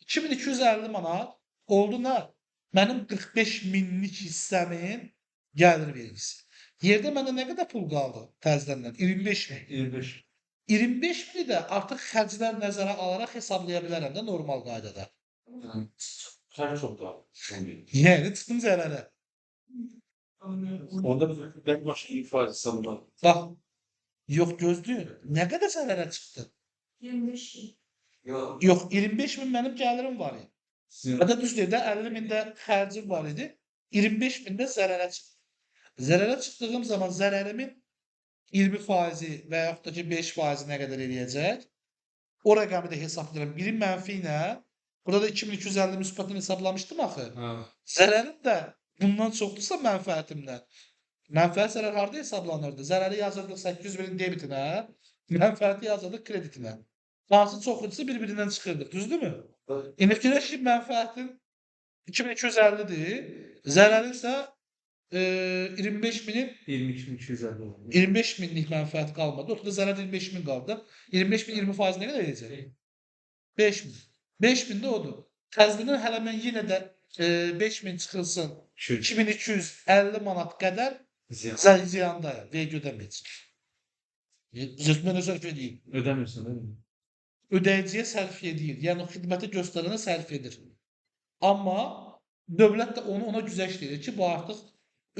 2250 manat oldu nə? Mənim 45 minlik hissəmin gəlir vergisi. Yerdə məndə nə qədər pul qaldı təzədən? 25 min. 25. 25 mini də artıq xərclər nəzərə alaraq hesablaya bilərəm də normal qaydada. Xərc çox da. Yəni çıxdım zərərə. Onda ben başka ifade sanırım. Bax, yox gözləyin. Nə qədər zərərə çıxdı? 25 yıl. Yok. Yox, 25 min mənim gəlirim var idi. Hətta düz deyir də 50 min də xərcim var idi. 25 min də zərərə çıxdı. Zərərə çıxdığım zaman zərərimin 20% və yaxud da ki 5% nə qədər eləyəcək? O rəqəmi də hesablayıram. Birin mənfi ilə, burada da 2250 müsbətini hesablamışdım axı. Zərərim də bundan çoxdursa mənfəətimdən. Mənfəət zərər harada hesablanırdı? Zərəri yazırdıq 800 binin debitinə, mənfəəti yazırdıq kreditinə. Hansı çox idsə bir-birindən çıxırdıq, düzdürmü? İndi fikirləş ki, mənfəətin 2250-dir, zərərin isə 25 minin 22.250 oldu. 25 minlik mənfəət qalmadı. Ortada zərər 25 min qaldı. 25 min 20% nə qədər edəcək? 5 min. 5 min də odur. Təzədən hələ mən yenə də 5 min çıxılsın. 2250 manat qədər ziyandayım. Vergi ödəməyəcək. Mən sərf edeyim. Ödemiyorsun değil mi? Ödəyiciyə sərf edir. Yəni xidməti göstərənə sərf edir. Amma dövlət də ona güzəşt edir ki, bu artıq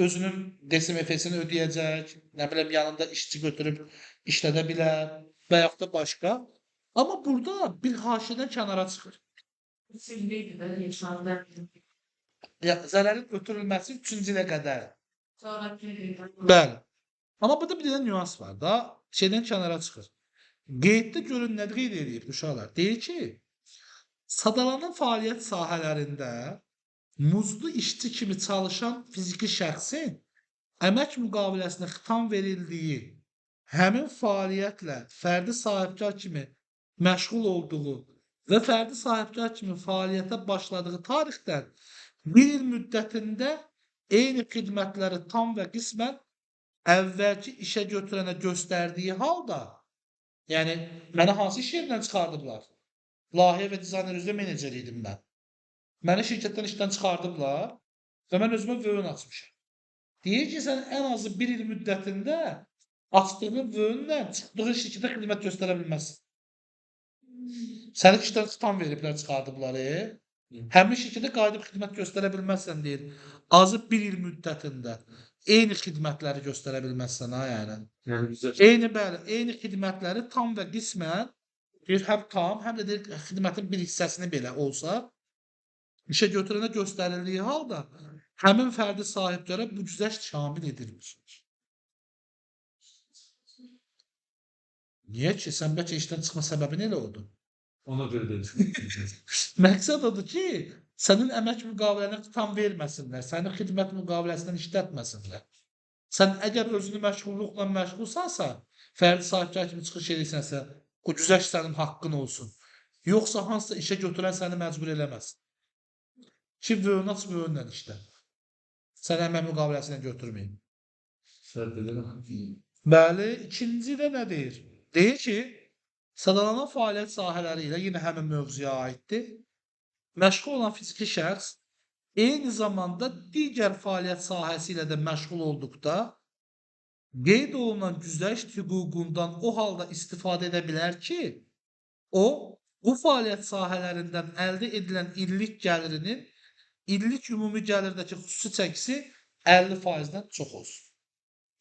özünün DSMF-sini ödəyəcək, nə bilim yanında işçi götürüb işlədə bilər və yaxud da başqa. Amma burada bir haşiədən kənara çıxır. Silviydi de yaşandı. Zərərin ötürülməsi 3-cü ilə qədər. Sonra bilirdim. Bəli. Amma burada bir dənə nüans var da, şeydən kənara çıxır. Qeyddə görün nə qeyd edib uşaqlar? Deyir ki, sadalanan fəaliyyət sahələrində muzlu işçi kimi çalışan fiziki şəxsin əmək müqaviləsinə xitam verildiyi həmin fəaliyyətlə fərdi sahibkar kimi məşğul olduğu və fərdi sahibkar kimi fəaliyyətə başladığı tarixdən 1 il müddətində eyni xidmətləri tam və qismən əvvəlki işə götürənə göstərdiyi halda, yəni məni hansı iş yerindən çıxardıblar? Layihə və dizayner üzrə menecer idim mən. Məni şirkətdən işdən çıxardıblar və mən özümə vöön açmışam. Deyir ki, sən ən azı 1 il müddətində açdığın vöönlə çıxdığın şirkətə xidmət göstərə bilməzsən. Səni işdən xitam veriblər, çıxardıblar. Həmin şirkətə qayıdıb xidmət göstərə bilməzsən deyir. Azı 1 il müddətində eyni xidmətləri göstərə bilməzsən ha, yəni. Yəni bizə Eyni xidmətləri tam və qismən deyir, həm tam, həm də deyir, xidmətin bir hissəsini belə olsa, işə götürənə göstərildiyi halda həmin fərdi sahibkara bu güzəşt şamil edilmiş. Niyə ki, sən bəlkə işdən çıxma səbəbin elə oldu? ona görə dedim. Məqsəd odur ki, sənin əmək müqaviləni tam verməsinlər, sənin xidmət müqaviləsindən işlətməsinlər. Sən əgər özünü məşğulluqla məşğulsansa, fərdi sahibkar kimi çıxış edirsənsə, o güzəşt sənin haqqın olsun. Yoxsa hansısa işə götürən səni məcbur eləməz. Ki, vöön aç, vöönlə işlə. Sən əmək müqaviləsindən götürməyin. Səhv edirəm. Bəli, ikinci də nə deyir? Deyir ki, sadalanan fəaliyyət sahələri ilə yenə həmin mövzuya aiddir. Məşğul olan fiziki şəxs eyni zamanda digər fəaliyyət sahəsi ilə də məşğul olduqda qeyd olunan güzəşt hüququndan o halda istifadə edə bilər ki, o, bu fəaliyyət sahələrindən əldə edilən illik gəlirinin illik ümumi gəlirdəki xüsusi çəkisi 50%-dən çox olsun.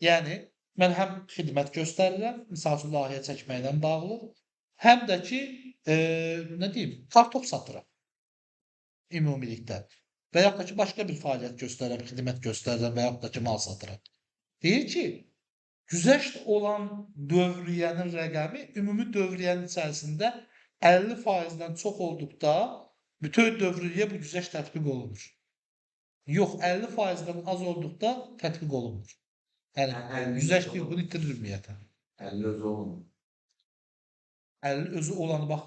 Yəni, mən həm xidmət göstərirəm, misal üçün layihə çəkməklə bağlı, həm də ki, nə deyim, kartof satıram ümumilikdə. Və yaxud da ki, başqa bir fəaliyyət göstərirəm, xidmət göstərirəm və yaxud da ki, mal satıram. Deyir ki, güzəşt olan dövriyyənin rəqəmi ümumi dövriyyənin içərisində 50%-dən çox olduqda bütöv dövriyyə bu güzəşt tətbiq olunur. Yox, 50%-dən az olduqda tətbiq olunmur. Yəni, güzəşt hüququnu itirir ümumiyyətən. 50 özü olmur. 50 özü olanı bax,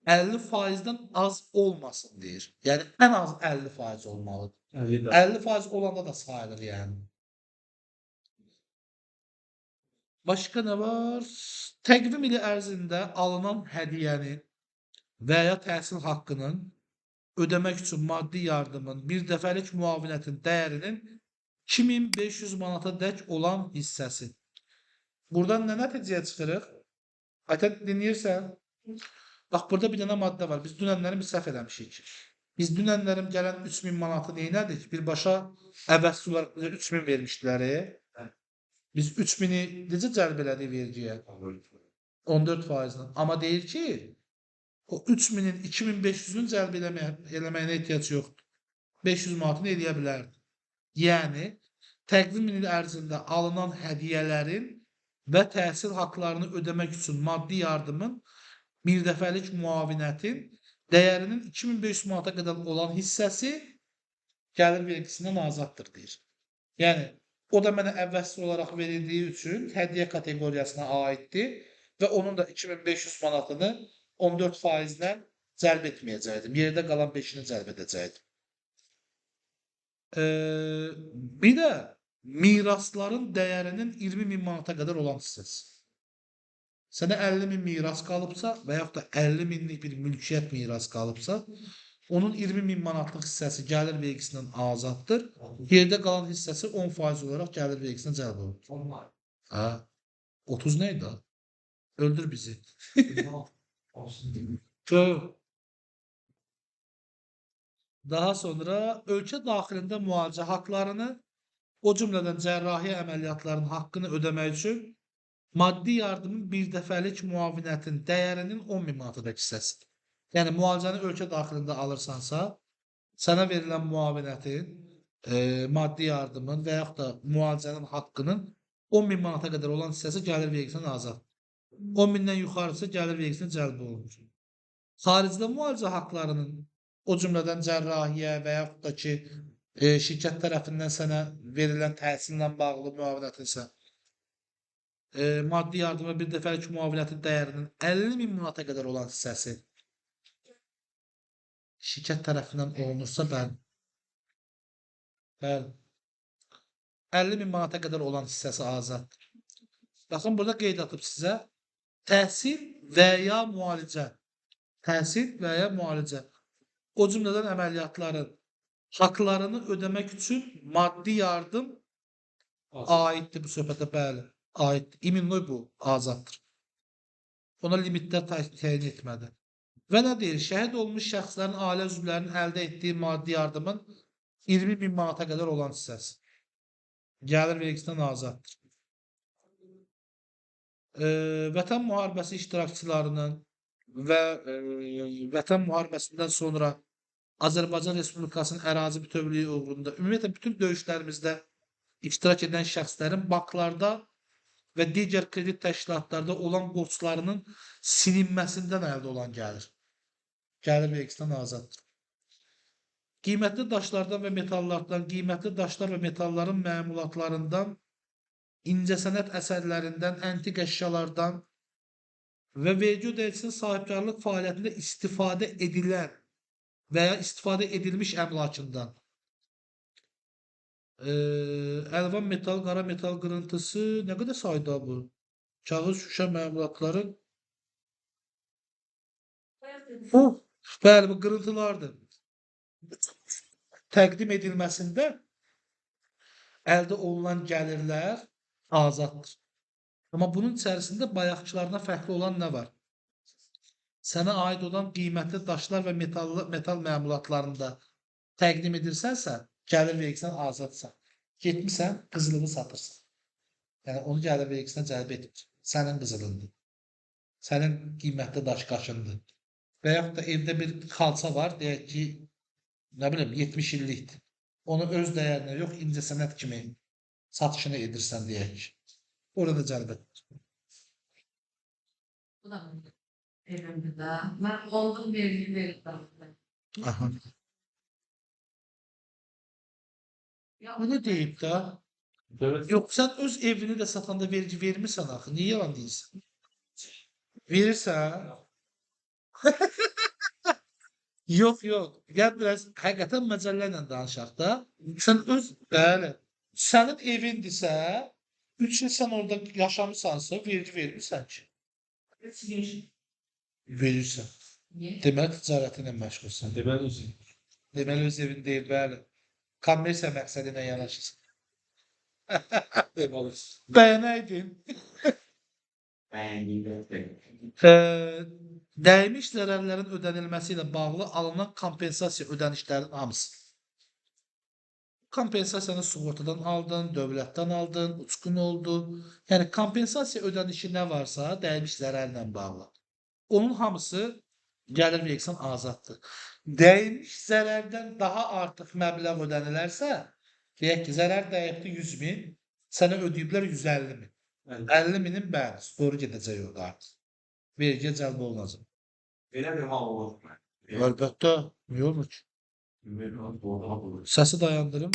50%-dən az olmasın deyir. Yəni, ən az 50% olmalıdır. 50% olanda da sayılır yəni. Başqa nə var? Təqvim ili ərzində alınan hədiyyənin və ya təhsil haqqının ödəmək üçün maddi yardımın, bir dəfəlik müavinətin dəyərinin 2500 manata dək olan hissəsi. Buradan nə nəticəyə çıxırıq? Aytən dinləyirsən? Bax, burada bir dənə maddə var. Biz dünənlərin bir səhv eləmişik. Biz dünənlərin gələn 3000 manatı neynədik? Birbaşa əvəzsiz olaraq bizə 3000 vermişdilər. Biz 3000-i necə cəlb elədik vergiyə? 14%-dən. Amma deyir ki, o 3000-in 2500-ünü cəlb eləməyinə ehtiyac yoxdur. 500 manatını eləyə bilərdi. Yəni, təqvim ili ərzində alınan hədiyyələrin və təhsil haqlarını ödəmək üçün maddi yardımın bir dəfəlik müavinətin dəyərinin 2500 manata qədər olan hissəsi gəlir vergisindən azaddır deyir. Yəni, o da mənə əvvəlsiz olaraq verildiyi üçün hədiyyə kateqoriyasına aiddir və onun da 2500 manatını 14%-lə cəlb etməyəcəkdim. Yerdə qalan 5-ini cəlb edəcəkdim. Bir də mirasların dəyərinin 20.000 manata qədər olan hissəsi. Sənə 50.000 miras qalıbsa və yaxud da 50.000-lik bir mülkiyyət miras qalıbsa, onun 20.000 manatlıq hissəsi gəlir vergisindən azaddır. Yerdə qalan hissəsi 10% olaraq gəlir vergisinə cəlb olunur. 10 var. Hə? 30 nə idi? Öldür bizi. Olsun. Daha sonra ölkə daxilində müalicə haqlarını, o cümlədən cərrahi əməliyyatların haqqını ödəmək üçün maddi yardımın bir dəfəlik müavinətin dəyərinin 10.000 manatadək hissəsidir. Yəni, müalicəni ölkə daxilində alırsansa, sənə verilən müavinətin, maddi yardımın və yaxud da müalicənin haqqının 10.000 manata qədər olan hissəsi gəlir vergisindən azaddır. 10.000-dən yuxarısı gəlir vergisinə cəlb olunur. Xaricdə müalicə haqlarının, o cümlədən cərrahiyyə və yaxud da ki, şirkət tərəfindən sənə verilən təhsillə bağlı müavinətinsə, maddi yardım və bir dəfəlik müavinətin dəyərinin 50.000 manata qədər olan hissəsi şirkət tərəfindən olunursa, bəli, 50.000 manata qədər olan hissəsi azaddır. Baxın, burada qeyd atıb sizə təhsil və ya müalicə. Təhsil və ya müalicə. O cümlədən əməliyyatların haqlarını ödəmək üçün maddi yardım aiddir bu söhbətə, bəli, aiddir. İminnoy bu, azaddır. Ona limitlər təyin etmədi. Və nə deyir? Şəhid olmuş şəxslərin ailə üzvlərinin əldə etdiyi maddi yardımın 20.000 manata qədər olan hissəsi. Gəlir vergisindən azaddır. Vətən müharibəsi iştirakçılarının və vətən müharibəsindən sonra Azərbaycan Respublikasının ərazi bütövlüyü uğrunda ümumiyyətlə bütün döyüşlərimizdə iştirak edən şəxslərin banklarda və digər kredit təşkilatlarda olan borclarının silinməsindən əldə olan gəlir. Gəlir vergisindən azaddır. Qiymətli daşlardan və metallardan, qiymətli daşlar və metalların məmulatlarından, incəsənət əsərlərindən, antik əşyalardan və vergi ödəyicisinin sahibkarlıq fəaliyyətində istifadə edilən və ya istifadə edilmiş əmlakından əlvan metal, qara metal qırıntısı, nə qədər sayda bu? Kağız, şüşə məmulatları. Bəli, bu qırıntılardır. Təqdim edilməsində əldə olunan gəlirlər azaddır. Amma bunun içərisində bayaqçılarına fərqli olan nə var? Sənə aid olan qiymətli daşlar və metal məmulatlarında təqdim edirsənsə, gəlir vergisindən azadsan. Getmisən, qızılını satırsan. Yəni, onu gəlir vergisinə cəlb etmir. Sənin qızılındır. Sənin qiymətli daş qaşındır. Və yaxud da evdə bir xalça var, deyək ki, nə bilim, 70 illikdir. Onu öz dəyərinə yox, incəsənət kimi satışını edirsən, deyək ki. Orada cəlb etmir. Bu da evimdə. Mən oldum vergi verirəm. Aha. Bunu deyib də. Evet. Yox, sən öz evini də satanda vergi vermirsən axı. Niyə yalan deyirsən? Verirsən. Yox, yox. Gəl biraz həqiqətən məcəllə ilə danışaq da. Sən öz, bəli, sənin evindirsə, 3 il sən orada yaşamısansa, vergi vermirsən ki. Verirsən. Niyə? Deməli, ticarətinlə məşğulsan. Deməli özün. Deməli, öz evin deyil, bəli. Kommersiya məqsədi ilə yanaşırsan. Deməli. Bəyənəydin. Dəymiş zərərlərin ödənilməsi ilə bağlı alınan kompensasiya ödənişlərin hamısı. Kompensasiyanı sığortadan aldın, dövlətdən aldın, uçqun oldu. Yəni, kompensasiya ödənişi nə varsa, dəymiş zərərlə bağlı. Onun hamısı gəlir vergisindən azaddır. Dəymiş zərərdən daha artıq məbləğ ödənilərsə, deyək ki, zərər dəyibdir 100.000, sənə ödəyiblər 150.000. 50.000-in bəli, doğru gedəcək orada artıq. Vergiyə cəlb olunacaq. Belə bir hal olur. Əlbəttə, niyə olmur ki? Səsi dayandırım.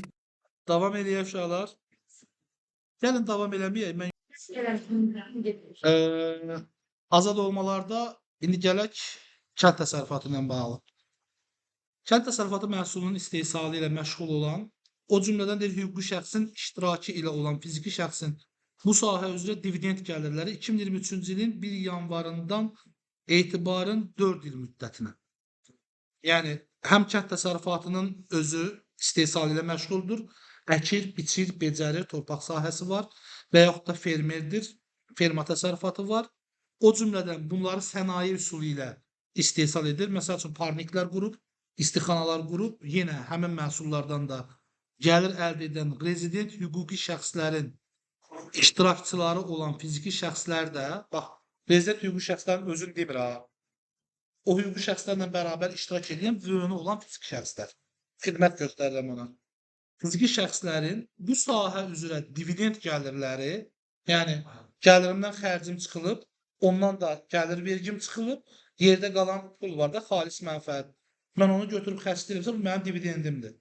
Davam eləyək uşaqlar. Gəlin davam eləməyək. Mən azad olmalarda indi gələk kənd təsərrüfatı ilə bağlı. Kənd təsərrüfatı məhsulunun istehsalı ilə məşğul olan, o cümlədən deyir, hüquqi şəxsin iştirakı ilə olan fiziki şəxsin bu sahə üzrə dividend gəlirləri 2023-cü ilin 1 yanvarından etibarən 4 il müddətinə. Yəni, həm kənd təsərrüfatının özü istehsal ilə məşğuldur, əkir, biçir, becərir, torpaq sahəsi var və yaxud da fermerdir, ferma təsərrüfatı var. O cümlədən bunları sənaye üsulu ilə istehsal edir. Məsəl üçün, parniklər qurub, istixanalar qurub, yenə həmin məhsullardan da gəlir əldə edən rezident hüquqi şəxslərin iştirakçıları olan fiziki şəxslər də, bax, rezident hüquqi şəxslərin özünü demir ha. O hüquqi şəxslərlə bərabər iştirak edən vüyünü olan fiziki şəxslər. Xidmət göstərirəm ona. Fiziki şəxslərin bu sahə üzrə dividend gəlirləri, yəni gəlirimdən xərcim çıxılıb, ondan da gəlir vergim çıxılıb, yerdə qalan pul var da xalis mənfəət. Mən onu götürüb xərcləyirəmsə, bu mənim dividendimdir.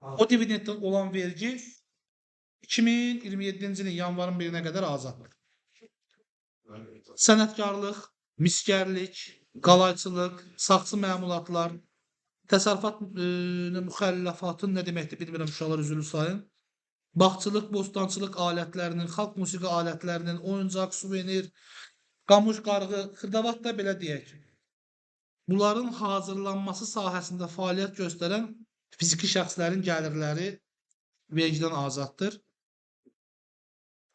O dividenddən olan vergi 2027-ci ilin yanvarın 1-nə qədər azaddır. Sənətkarlıq, miskərlik, qalayçılıq, saxsı məmulatlar, təsərrüfat müxəlləfatın nə deməkdir bilmirəm, uşaqlar üzülü sayın. Bağçılıq, bostançılıq alətlərinin, xalq musiqi alətlərinin, oyuncaq, suvenir, qamış, qarğı, xırdavat da belə deyək. Bunların hazırlanması sahəsində fəaliyyət göstərən fiziki şəxslərin gəlirləri vergidən azaddır.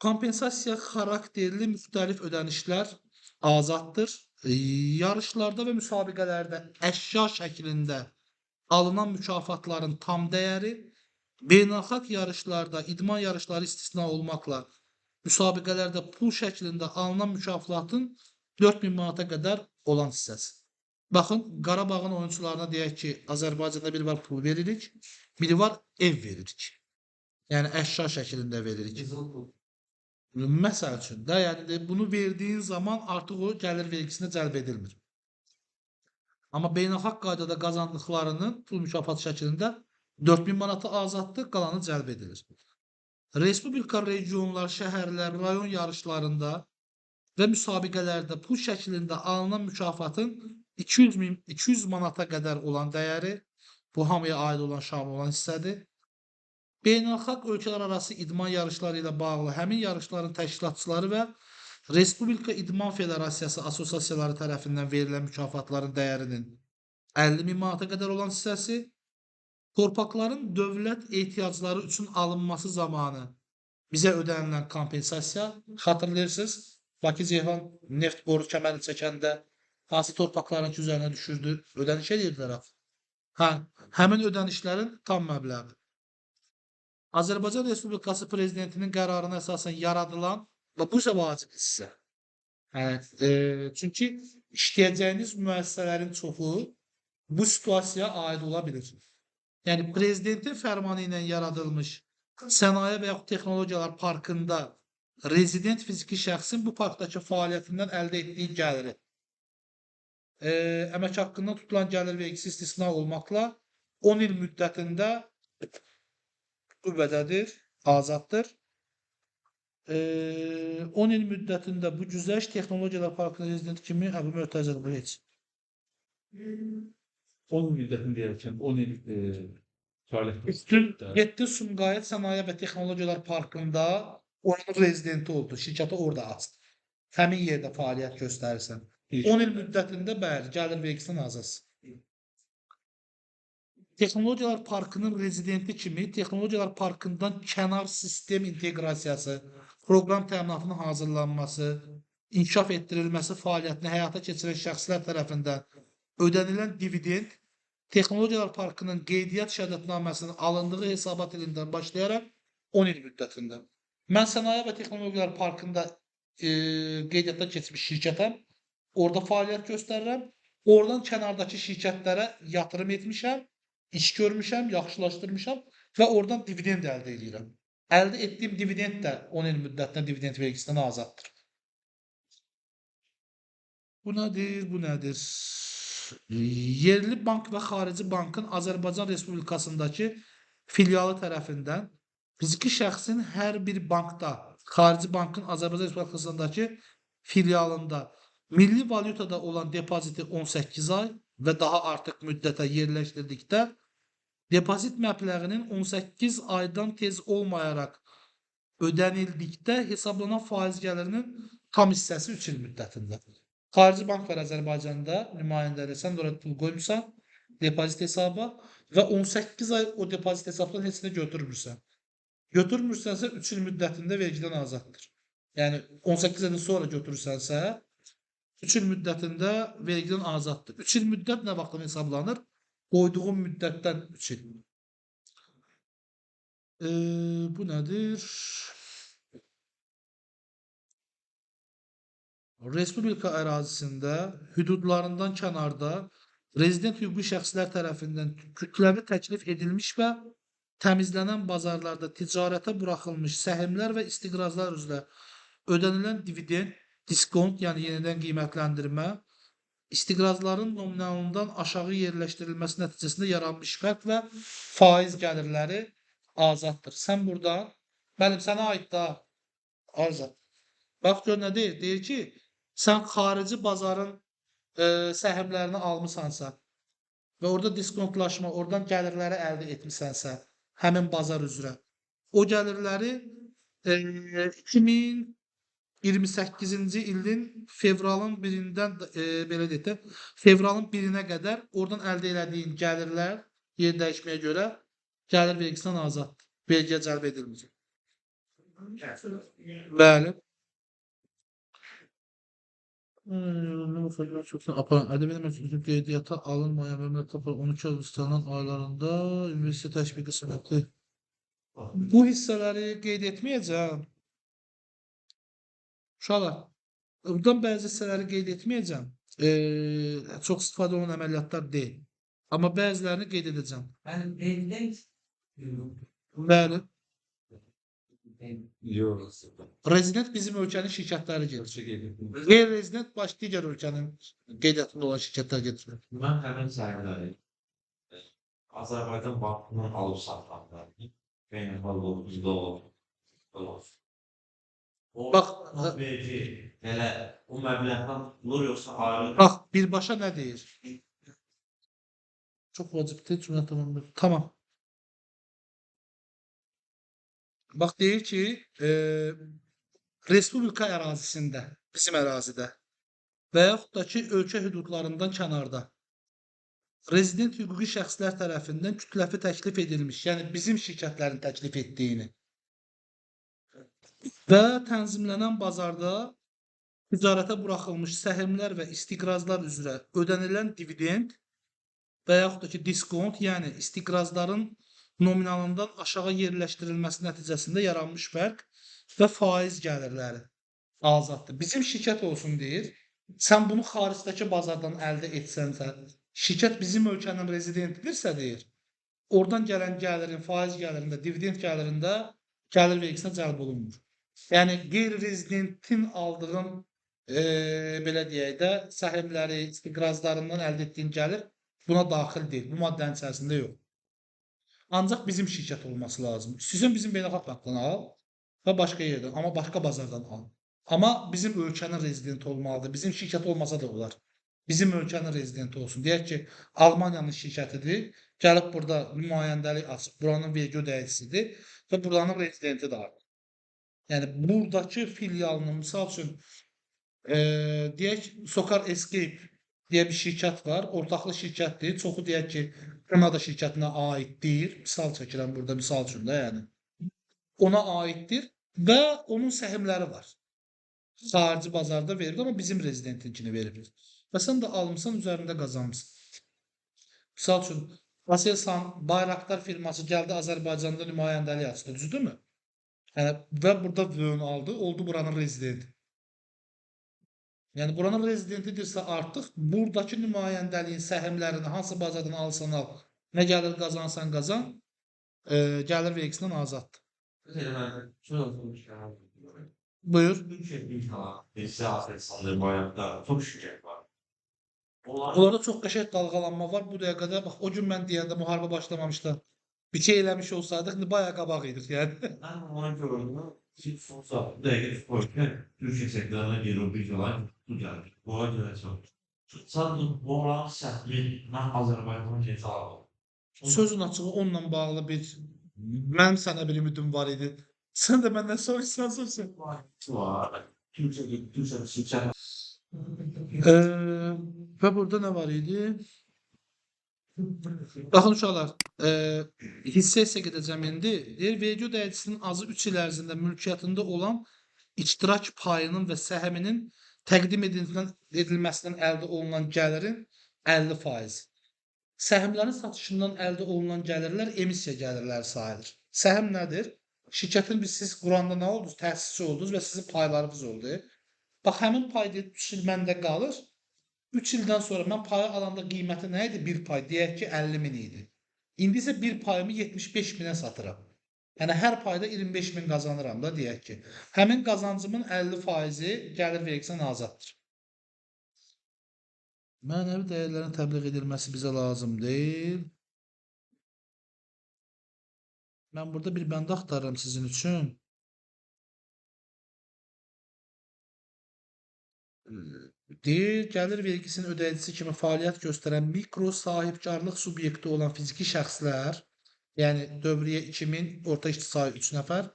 Kompensasiya xarakterli müxtəlif ödənişlər azaddır. Yarışlarda və müsabiqələrdə əşya şəklində alınan mükafatların tam dəyəri, beynəlxalq yarışlarda, idman yarışları istisna olmaqla müsabiqələrdə pul şəklində alınan mükafatın 4000 manata qədər olan hissəsi. Baxın, Qarabağın oyunçularına deyək ki, Azərbaycanda biri var pul veririk, biri var ev veririk. Yəni əşya şəklində veririk. Qızıl pul. Məsəl üçün də, yəni bunu verdiyin zaman artıq o gəlir vergisinə cəlb edilmir. Amma beynəlxalq qaydada qazandıqlarının pul mükafatı şəklində 4000 manata azaddır, qalanı cəlb edilir. Respublika, regionlar, şəhərlər, rayon yarışlarında və müsabiqələrdə pul şəklində alınan mükafatın 200 manata qədər olan dəyəri, bu hamıya aid olan, şamil olan hissədir. Beynəlxalq ölkələr arası idman yarışları ilə bağlı həmin yarışların təşkilatçıları və Respublika İdman Federasiyası asosiasiyaları tərəfindən verilən mükafatların dəyərinin 50.000 manata qədər olan hissəsi, torpaqların dövlət ehtiyacları üçün alınması zamanı bizə ödənilən kompensasiya, xatırlayırsınız, Bakı-Ceyhan neft boru kəməri çəkəndə hansı torpaqların ki üzərinə düşürdü, ödəniş edirdilər. Həmin ödənişlərin tam məbləği. Azərbaycan Respublikası Prezidentinin qərarına əsasən yaradılan və bu isə vacib hissə. Çünki işləyəcəyiniz müəssisələrin çoxu bu situasiyaya aid ola bilir. Yəni, Prezidentin fərmanı ilə yaradılmış sənaye və yaxud texnologiyalar parkında rezident fiziki şəxsin bu parkdakı fəaliyyətindən əldə etdiyi gəliri, əmək haqqından tutulan gəlir vergisi istisna olmaqla 10 il müddətində qüvvədədir, azaddır. 10 il müddətində bu güzəşt texnologiyalar parkının rezidenti kimi bu möhtəzədir, bu heç. 10 müddətini deyərkən 10 il fəaliyyət 7 Sumqayıt Sənaye və Texnologiyalar Parkında onun rezidenti oldu, şirkəti orada açdı. Həmin yerdə fəaliyyət göstərirsən. 10 il müddətində bəli, gəlir vergisindən azadsın. Texnologiyalar Parkının rezidenti kimi Texnologiyalar Parkından kənar sistem inteqrasiyası, proqram təminatının hazırlanması, inkişaf etdirilməsi fəaliyyətini həyata keçirən şəxslər tərəfindən ödənilən dividend Texnologiyalar Parkının qeydiyyat şəhadətnaməsinin alındığı hesabat ilindən başlayaraq 10 il müddətində. Mən Sənaye və Texnologiyalar Parkında qeydiyyatdan keçmiş şirkətəm, orada fəaliyyət göstərirəm, oradan kənardakı şirkətlərə yatırım etmişəm, iş görmüşəm, yaxşılaşdırmışam və oradan dividend əldə edirəm. Əldə etdiyim dividend də 10 il müddətində dividend vergisindən azaddır. Bu nədir? Bu nədir? Yerli bank və xarici bankın Azərbaycan Respublikasındakı filialı tərəfindən fiziki şəxsin hər bir bankda, xarici bankın Azərbaycan Respublikasındakı filialında milli valyutada olan depoziti 18 ay və daha artıq müddətə yerləşdirdikdə depozit məbləğinin 18 aydan tez olmayaraq ödənildikdə hesablanan faiz gəlirinin tam hissəsi 3 il müddətində. Xarici bank var Azərbaycanda, nümayəndədir, sən orada pul qoymuşsan, depozit hesaba və 18 ay o depozit hesabdan heç nə götürmürsən. Götürmürsənsə 3 il müddətində vergidən azaddır. Yəni 18 ildən sonra götürürsənsə 3 il müddətində vergidən azaddır. 3 il müddət nə vaxtdan hesablanır? Qoyduğun müddətdən 3 il. Bu nədir? Respublika ərazisində, hüdudlarından kənarda rezident hüquqi şəxslər tərəfindən kütləvi təklif edilmiş və təmizlənən bazarlarda ticarətə buraxılmış səhmlər və istiqrazlar üzrə ödənilən dividend, diskont, yəni yenidən qiymətləndirmə istiqrazların nominalından aşağı yerləşdirilməsi nəticəsində yaranmış fərq və faiz gəlirləri azaddır. Sən burada, bəli, sənə aid da azad. Bax gör nə deyir? Deyir ki, sən xarici bazarın səhmlərini almısansa və orada diskontlaşma, oradan gəlirləri əldə etmisənsə, həmin bazar üzrə, o gəlirləri 2028-ci ilin fevralın 1-dən belə deyək də, fevralın 1-nə qədər oradan əldə elədiyin gəlirlər yer dəyişməyə görə gəlir vergisindən azaddır. Vergiyə cəlb edilmir. Bəli. Ədəbi məhsulun qeydiyyata alınmayan və mətləb 12 Ağustos'tan aylarında üniversite təşviqi sənəti. Bu hissələri qeyd etməyəcəm. Uşaqlar, buradan bəzi hissələri qeyd etməyəcəm. Çox istifadə olunan əməliyyatlar deyil. Amma bəzilərini qeyd edəcəm. Ben evden Bəli. Yok. Rezident bizim ölkənin şirkətləri gedir. Gerçek edildim. Qeyri-rezident baş digər ölkənin qeydiyyatında olan şirkətlər getirir. Ben hemen səhərləri Azərbaycan bankından alıb satanlar beynəlxalq dolar. O Bax, vergi elə o məbləğdən olur yoxsa ayrı? bax, birbaşa nə deyir? Çox vacibdir, cümlə tamamdır. Tamam. Bax deyir ki, Respublika ərazisində, bizim ərazidə və yaxud da ki, ölkə hüdudlarından kənarda rezident hüquqi şəxslər tərəfindən kütləvi təklif edilmiş, yəni bizim şirkətlərin təklif etdiyini və tənzimlənən bazarda ticarətə buraxılmış səhmlər və istiqrazlar üzrə ödənilən dividend və yaxud da ki, diskont, yəni istiqrazların nominalından aşağı yerləşdirilməsi nəticəsində yaranmış fərq və faiz gəlirləri azaddır. Bizim şirkət olsun deyir. Sən bunu xaricdəki bazardan əldə etsənsə, şirkət bizim ölkənin rezidentidirsə deyir, oradan gələn gəlirin, faiz gəlirində, dividend gəlirində gəlir vergisinə cəlb olunmur. Yəni qeyri-rezidentin aldığın belə deyək də, səhmləri, istiqrazlarından əldə etdiyin gəlir buna daxil deyil. Bu maddənin içərisində yox. Ancaq bizim şirkət olması lazım. İstəyirsən bizim beynəlxalq bankdan al və başqa yerdən, amma başqa bazardan al. Amma bizim ölkənin rezidenti olmalıdır. Bizim şirkət olmasa da olar. Bizim ölkənin rezidenti olsun. Deyək ki, Almaniyanın şirkətidir. Gəlib burada nümayəndəlik açıb, buranın vergi ödəyicisidir və buranın rezidenti də artıq. Yəni buradakı filialının, misal üçün, deyək, Sokar Escape deyə bir şirkət var. Ortaqlı şirkətdir. Çoxu deyək ki, Kanada şirkətinə aiddir. Misal çəkirəm burada, misal üçün də yəni. Ona aiddir və onun səhmləri var. Xarici bazarda verir, amma bizim rezidentinkini verir. Və sən də almışsan, üzərində qazanmışsan. Misal üçün, Aselsan Bayraktar firması gəldi Azərbaycanda nümayəndəlik açdı, düzdürmü? Yəni, və burada vön aldı, oldu buranın rezidenti. Yəni, buranın rezidentidirsə artıq buradakı nümayəndəliyin səhmlərini hansı bazardan alsan al, nə gəlir qazansan qazan, gəlir vergisindən azaddır. Şöyle sormuşlar. Buyur. Siyaset sandığı bayrakta çok şirket var. Onlarda çox qəşəng dalğalanma var. Bu dəqiqədə, bax, o gün mən deyəndə müharibə başlamamışda bir şey eləmiş olsaydıq, indi bayağı qabaq idik, yəni. Ben ona gördüm. Siz sonsa değerli sporcu Türkiye sektörüne geliyor bir yıllar tutar. Buna göre çok. Sandım bu olan səhvli mən Azərbaycan'a ceza aldım. Sözün açığı onunla bağlı bir mənim sənə bir ümidim var idi. Sən də məndən soruşsan. Var. Türkiye şirket. Və burada nə var idi? Baxın uşaqlar, hissə gedəcəm indi. Deyir, vergi ödəyicisinin azı 3 il ərzində mülkiyyətində olan iştirak payının və səhminin təqdim edilməsindən əldə olunan gəlirin 50%. Səhmlərin satışından əldə olunan gəlirlər emissiya gəlirləri sayılır. Səhm nədir? Şirkətin siz quranda nə oldunuz? Təsisçi oldunuz və sizin paylarınız oldu. Bax, həmin pay 3 il məndə qalır. 3 ildən sonra mən payı alanda qiyməti nə idi? Bir pay, deyək ki, 50.000 idi. İndi isə bir payımı 75.000-ə satıram. Yəni, hər payda 25.000 qazanıram da, deyək ki. Həmin qazancımın 50%-i gəlir vergisindən azaddır. Mənəvi dəyərlərin təbliğ edilməsi bizə lazım deyil. Mən burada bir bənd axtarıram sizin üçün. Deyir, gəlir vergisinin ödəyicisi kimi fəaliyyət göstərən mikro sahibkarlıq subyekti olan fiziki şəxslər, yəni dövriyyə 2000, orta işçi 3 nəfər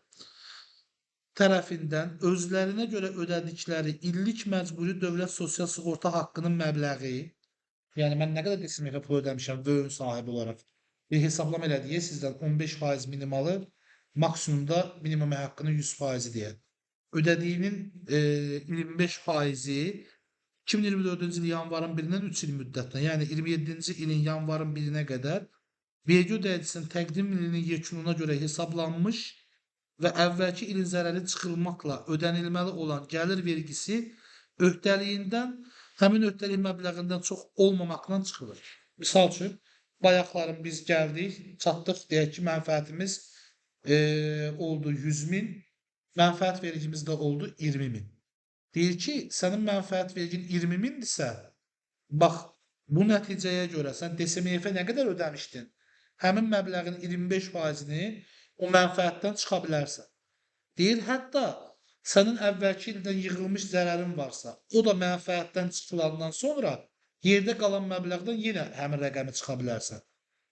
tərəfindən özlərinə görə ödədikləri illik məcburi dövlət sosial sığorta haqqının məbləği, yəni mən nə qədər desməklə pul ödəmişəm vöhün sahibi olaraq, bir hesablama elədiyi sizdən 15% minimalı, maksimumda minimum haqqının 100% deyə. Ödədiyinin 25%-i 2024-cü il yanvarın 1-dən 3 il müddətinə, yəni 27-ci ilin yanvarın 1-nə qədər vergi ödəyicisinin təqdim ilinin yekununa görə hesablanmış və əvvəlki ilin zərəri çıxılmaqla ödənilməli olan gəlir vergisi öhdəliyindən həmin öhdəlik məbləğindən çox olmamaqla çıxılır. Misal üçün, bayaqların biz gəldik, çatdıq, deyək ki, mənfəətimiz oldu 100.000, mənfəət vergimiz də oldu 20.000. Deyir ki, sənin mənfəət vergin 20.000-dirsə, bax, bu nəticəyə görə sən DSMF-ə nə qədər ödəmişdin? Həmin məbləğin 25%-ni o mənfəətdən çıxa bilərsən. Deyir, hətta sənin əvvəlki ildən yığılmış zərərin varsa, o da mənfəətdən çıxılandan sonra yerdə qalan məbləğdən yenə həmin rəqəmi çıxa bilərsən.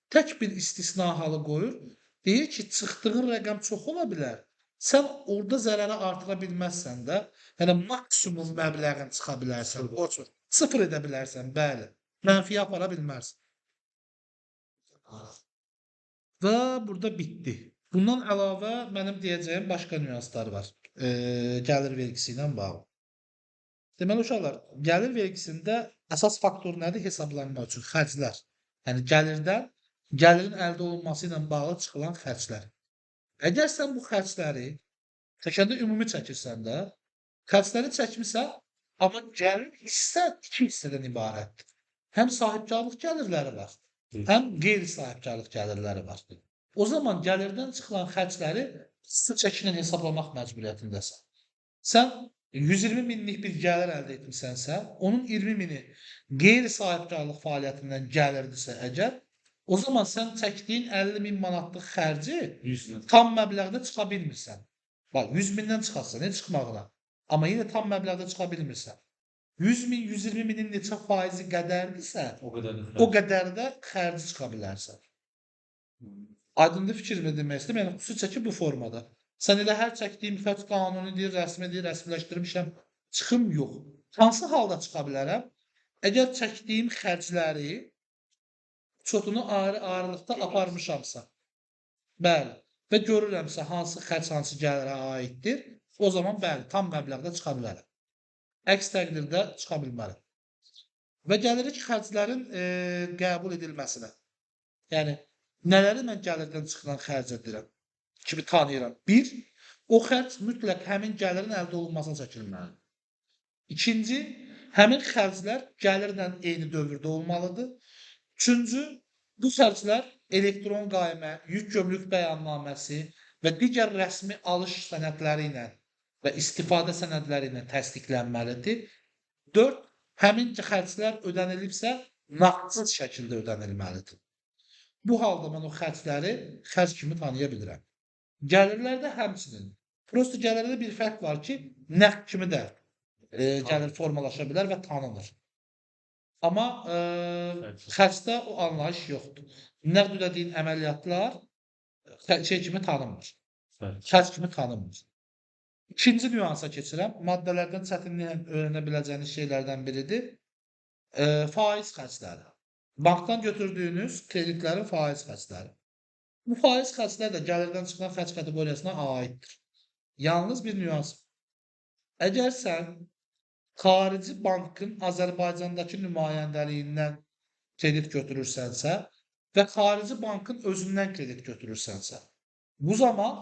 Tək bir istisna halı qoyur, deyir ki, çıxdığın rəqəm çox ola bilər. Sən orada zərəri artıra bilməzsən də, yəni maksimum məbləğin çıxa bilərsən. O üçün sıfır edə bilərsən, bəli. Mənfiyə apara bilmərsən. Və burada bitdi. Bundan əlavə mənim deyəcəyim başqa nüanslar var. Gəlir vergisi ilə bağlı. Deməli uşaqlar, gəlir vergisində əsas faktor nədir hesablanmaq üçün? Xərclər. Yəni gəlirdən, gəlirin əldə olunması ilə bağlı çıxılan xərclər. Əgər sən bu xərcləri çəkəndə ümumi çəkirsən də, xərcləri çəkmirsən, amma gəlir hissə iki hissədən ibarətdir. Həm sahibkarlıq gəlirləri var, həm qeyri-sahibkarlıq gəlirləri var. O zaman gəlirdən çıxılan xərcləri hissə çəki ilə hesablamaq məcburiyyətindəsən. Sən 120 minlik bir gəlir əldə etmisənsə, onun 20 mini qeyri-sahibkarlıq fəaliyyətindən gəlirdirsə əgər, o zaman sən çəkdiyin 50.000 manatlıq xərci tam məbləğdə çıxa bilmirsən. Bax, 100.000-dən çıxarsan, heç çıxmağına. Amma yenə tam məbləğdə çıxa bilmirsən. 100.000, 120.000-in neçə faizi qədərdirsə, o qədərdə xərci çıxa bilərsən. Aydınlı fikir mi demək istəyirəm? Yəni, xüsusi çəki bu formada. Sən elə hər çəkdiyim xərc qanunidir, rəsmidir, rəsmiləşdirmişəm, çıxım yox. Hansı halda çıxa bilərəm? Əgər çəkdiyim xərcləri çoxunu ayrı-ayrılıqda aparmışamsa, bəli, və görürəmsə hansı xərc hansı gəlirə aiddir, o zaman bəli, tam məbləğdə çıxa bilərəm. Əks təqdirdə çıxa bilmərəm. Və gəlirik xərclərin qəbul edilməsinə. Yəni, nələri mən gəlirdən çıxılan xərc edirəm kimi tanıyıram? Bir, o xərc mütləq həmin gəlirin əldə olunmasına çəkilməlidir. İkinci, həmin xərclər gəlirlə eyni dövrdə olmalıdır. Üçüncü, bu xərclər elektron qaymə, yük gömrük bəyannaməsi və digər rəsmi alış sənədləri ilə və istifadə sənədləri ilə təsdiqlənməlidir. 4. Həmin xərclər ödənilibsə, nağdsız şəkildə ödənilməlidir. Bu halda mən o xərcləri xərc kimi tanıya bilirəm. Gəlirlərdə həmçinin. Prosta gəlirlərdə bir fərq var ki, nəqd kimi də gəlir formalaşa bilər və tanınır. Amma xərcdə o anlayış yoxdur. Nəqd ödədiyin əməliyyatlar şey kimi tanınmır. Xərc kimi tanınmır. İkinci nüansa keçirəm. Maddələrdən çətinliklə öyrənə biləcəyiniz şeylərdən biridir. Faiz xərcləri. Bankdan götürdüyünüz kreditlərin faiz xərcləri. Bu faiz xərclər də gəlirdən çıxan xərc kateqoriyasına aiddir. Yalnız bir nüans. Əgər sən xarici bankın Azərbaycandakı nümayəndəliyindən kredit götürürsənsə və xarici bankın özündən kredit götürürsənsə, bu zaman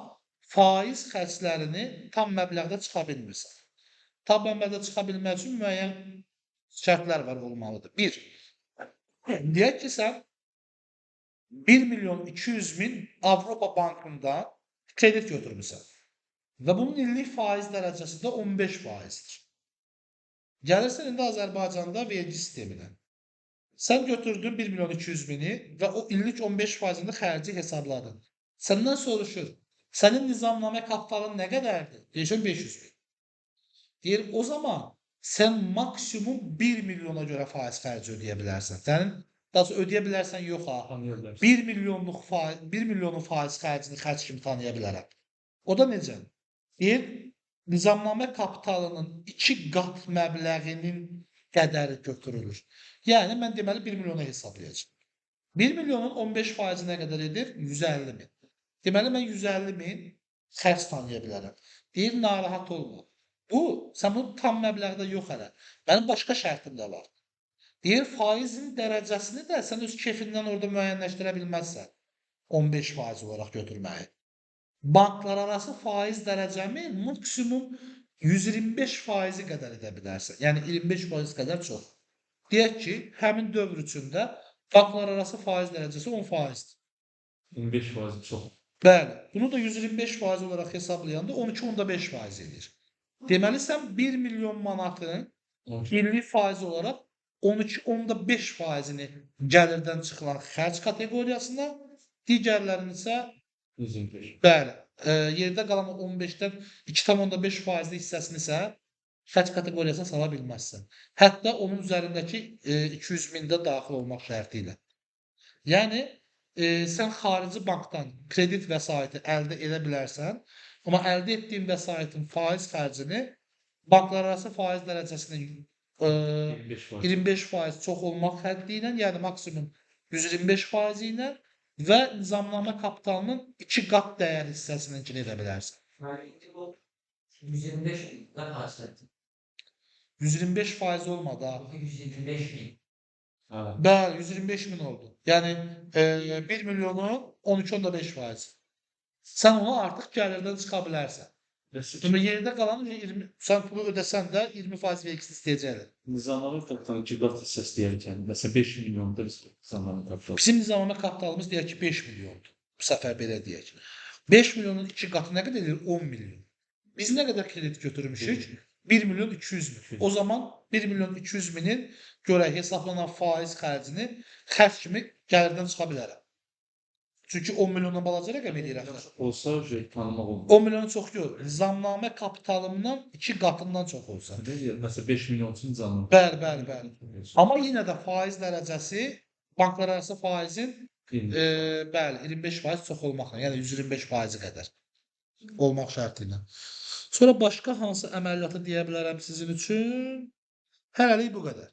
faiz xərclərini tam məbləğdə çıxa bilmirsən. Tam məbləğdə çıxa bilmək üçün müəyyən şərtlər var olmalıdır. 1. Deyək ki, sən 1.200.000 Avropa bankından kredit götürmüsən və bunun illik faiz dərəcəsi də 15%-dir. Gəlirsən indi Azərbaycanda vergi sisteminə. Sen götürdün 1 milyon 200 bini ve o illik 15%'ını xərci hesabladın. Senden soruşur. Senin nizamname kapitalın ne kadardı? Deyirsən 500 bin. Deyir o zaman sen maksimum 1 milyona göre faiz xərci ödeyə bilərsən. Sənin daha sonra ödeyə bilərsən yox ha. Tanıyırlar. 1 milyonun faiz xərcini xərc kimi tanıya bilərəm. O da necə? Deyir, nizamname kapitalının 2 qat məbləğinin qədəri götürülür. Yəni mən deməli 1 milyona hesablayacağam. 1 milyonun 15% nə qədər edir? 150 min. Deməli mən 150 min xərc tanıya bilərəm. Deyir, narahat olma. Sən bunu tam məbləğdə yox hələ. Mənim başqa şərtim də var. Deyir, faizin dərəcəsini də sən öz kefindən orada müəyyənləşdirə bilməzsən. 15% olaraq götürməyi. Banklar arası faiz dərəcəmi maksimum 125% qədər edə bilərsən. Yəni 25% qədər çox. Deyək ki, həmin dövr üçündə banklar arası faiz dərəcəsi 10%-dir. 25% çox. Bəli, bunu da 125% olaraq hesablayanda 12.5% edir. Deməli sən 1 milyon manatın illik faiz olaraq 12.5%-ni gəlirdən çıxılan xərc kateqoriyasına, digərlərini isə 125. bəli, yerdə qalan 15-dən 2.5% hissəsini isə xərc kateqoriyasına sala bilməzsən. Hətta onun üzərindəki 200 mində daxil olmaq şərti ilə. Yəni sən xarici bankdan kredit vəsaiti əldə edə bilərsən, amma əldə etdiyin vəsaitin faiz xərcini banklar arası faiz dərəcəsinin 25%. 25% çox olmaq həddi ilə, yəni maksimum 125% ilə və nizamname kapitalının 2 qat dəyər hissəsini edə bilərsən. Yani bu 125 ne bahsettin? 125% olmadı ha. 125 bin. Ha. Bəli, 125 min oldu. Yəni 1 milyonun 12.5%. Sən onu artıq gəlirdən çıxa bilərsən. Amma yerdə qalan 20, sən pulu ödəsən də 20% vergisi istəyəcəklər. Nizamname kapitalının 2 qat hissəsi deyərkən, məsələn 5 milyonda nizamname kapitalı. Bizim nizamname kapitalımız deyək ki 5 milyondur. Bu səfər belə deyək. 5 milyonun 2 qatı nə qədər edir? 10 milyon. Biz nə qədər kredit götürmüşük? 1 milyon 200 min. O zaman 1 milyon 200 minin görə hesablanan faiz xərcini xərc kimi gəlirdən çıxa bilərəm. Çünki 10 milyondan balaca rəqəm eləyirəm. Olsa tanımaq olmaz. 10 milyon çox yox. Nizamname kapitalımdan 2 qatından çox olsa. Məsələn 5 milyon üçün nizamname. Bəli. Amma yenə də faiz dərəcəsi banklar arası faizin bəli 25% çox olmaqla, yəni 125% qədər olmaq şərti ilə. Sonra başqa hansı əməliyyatı deyə bilərəm sizin üçün? Hələlik bu qədər.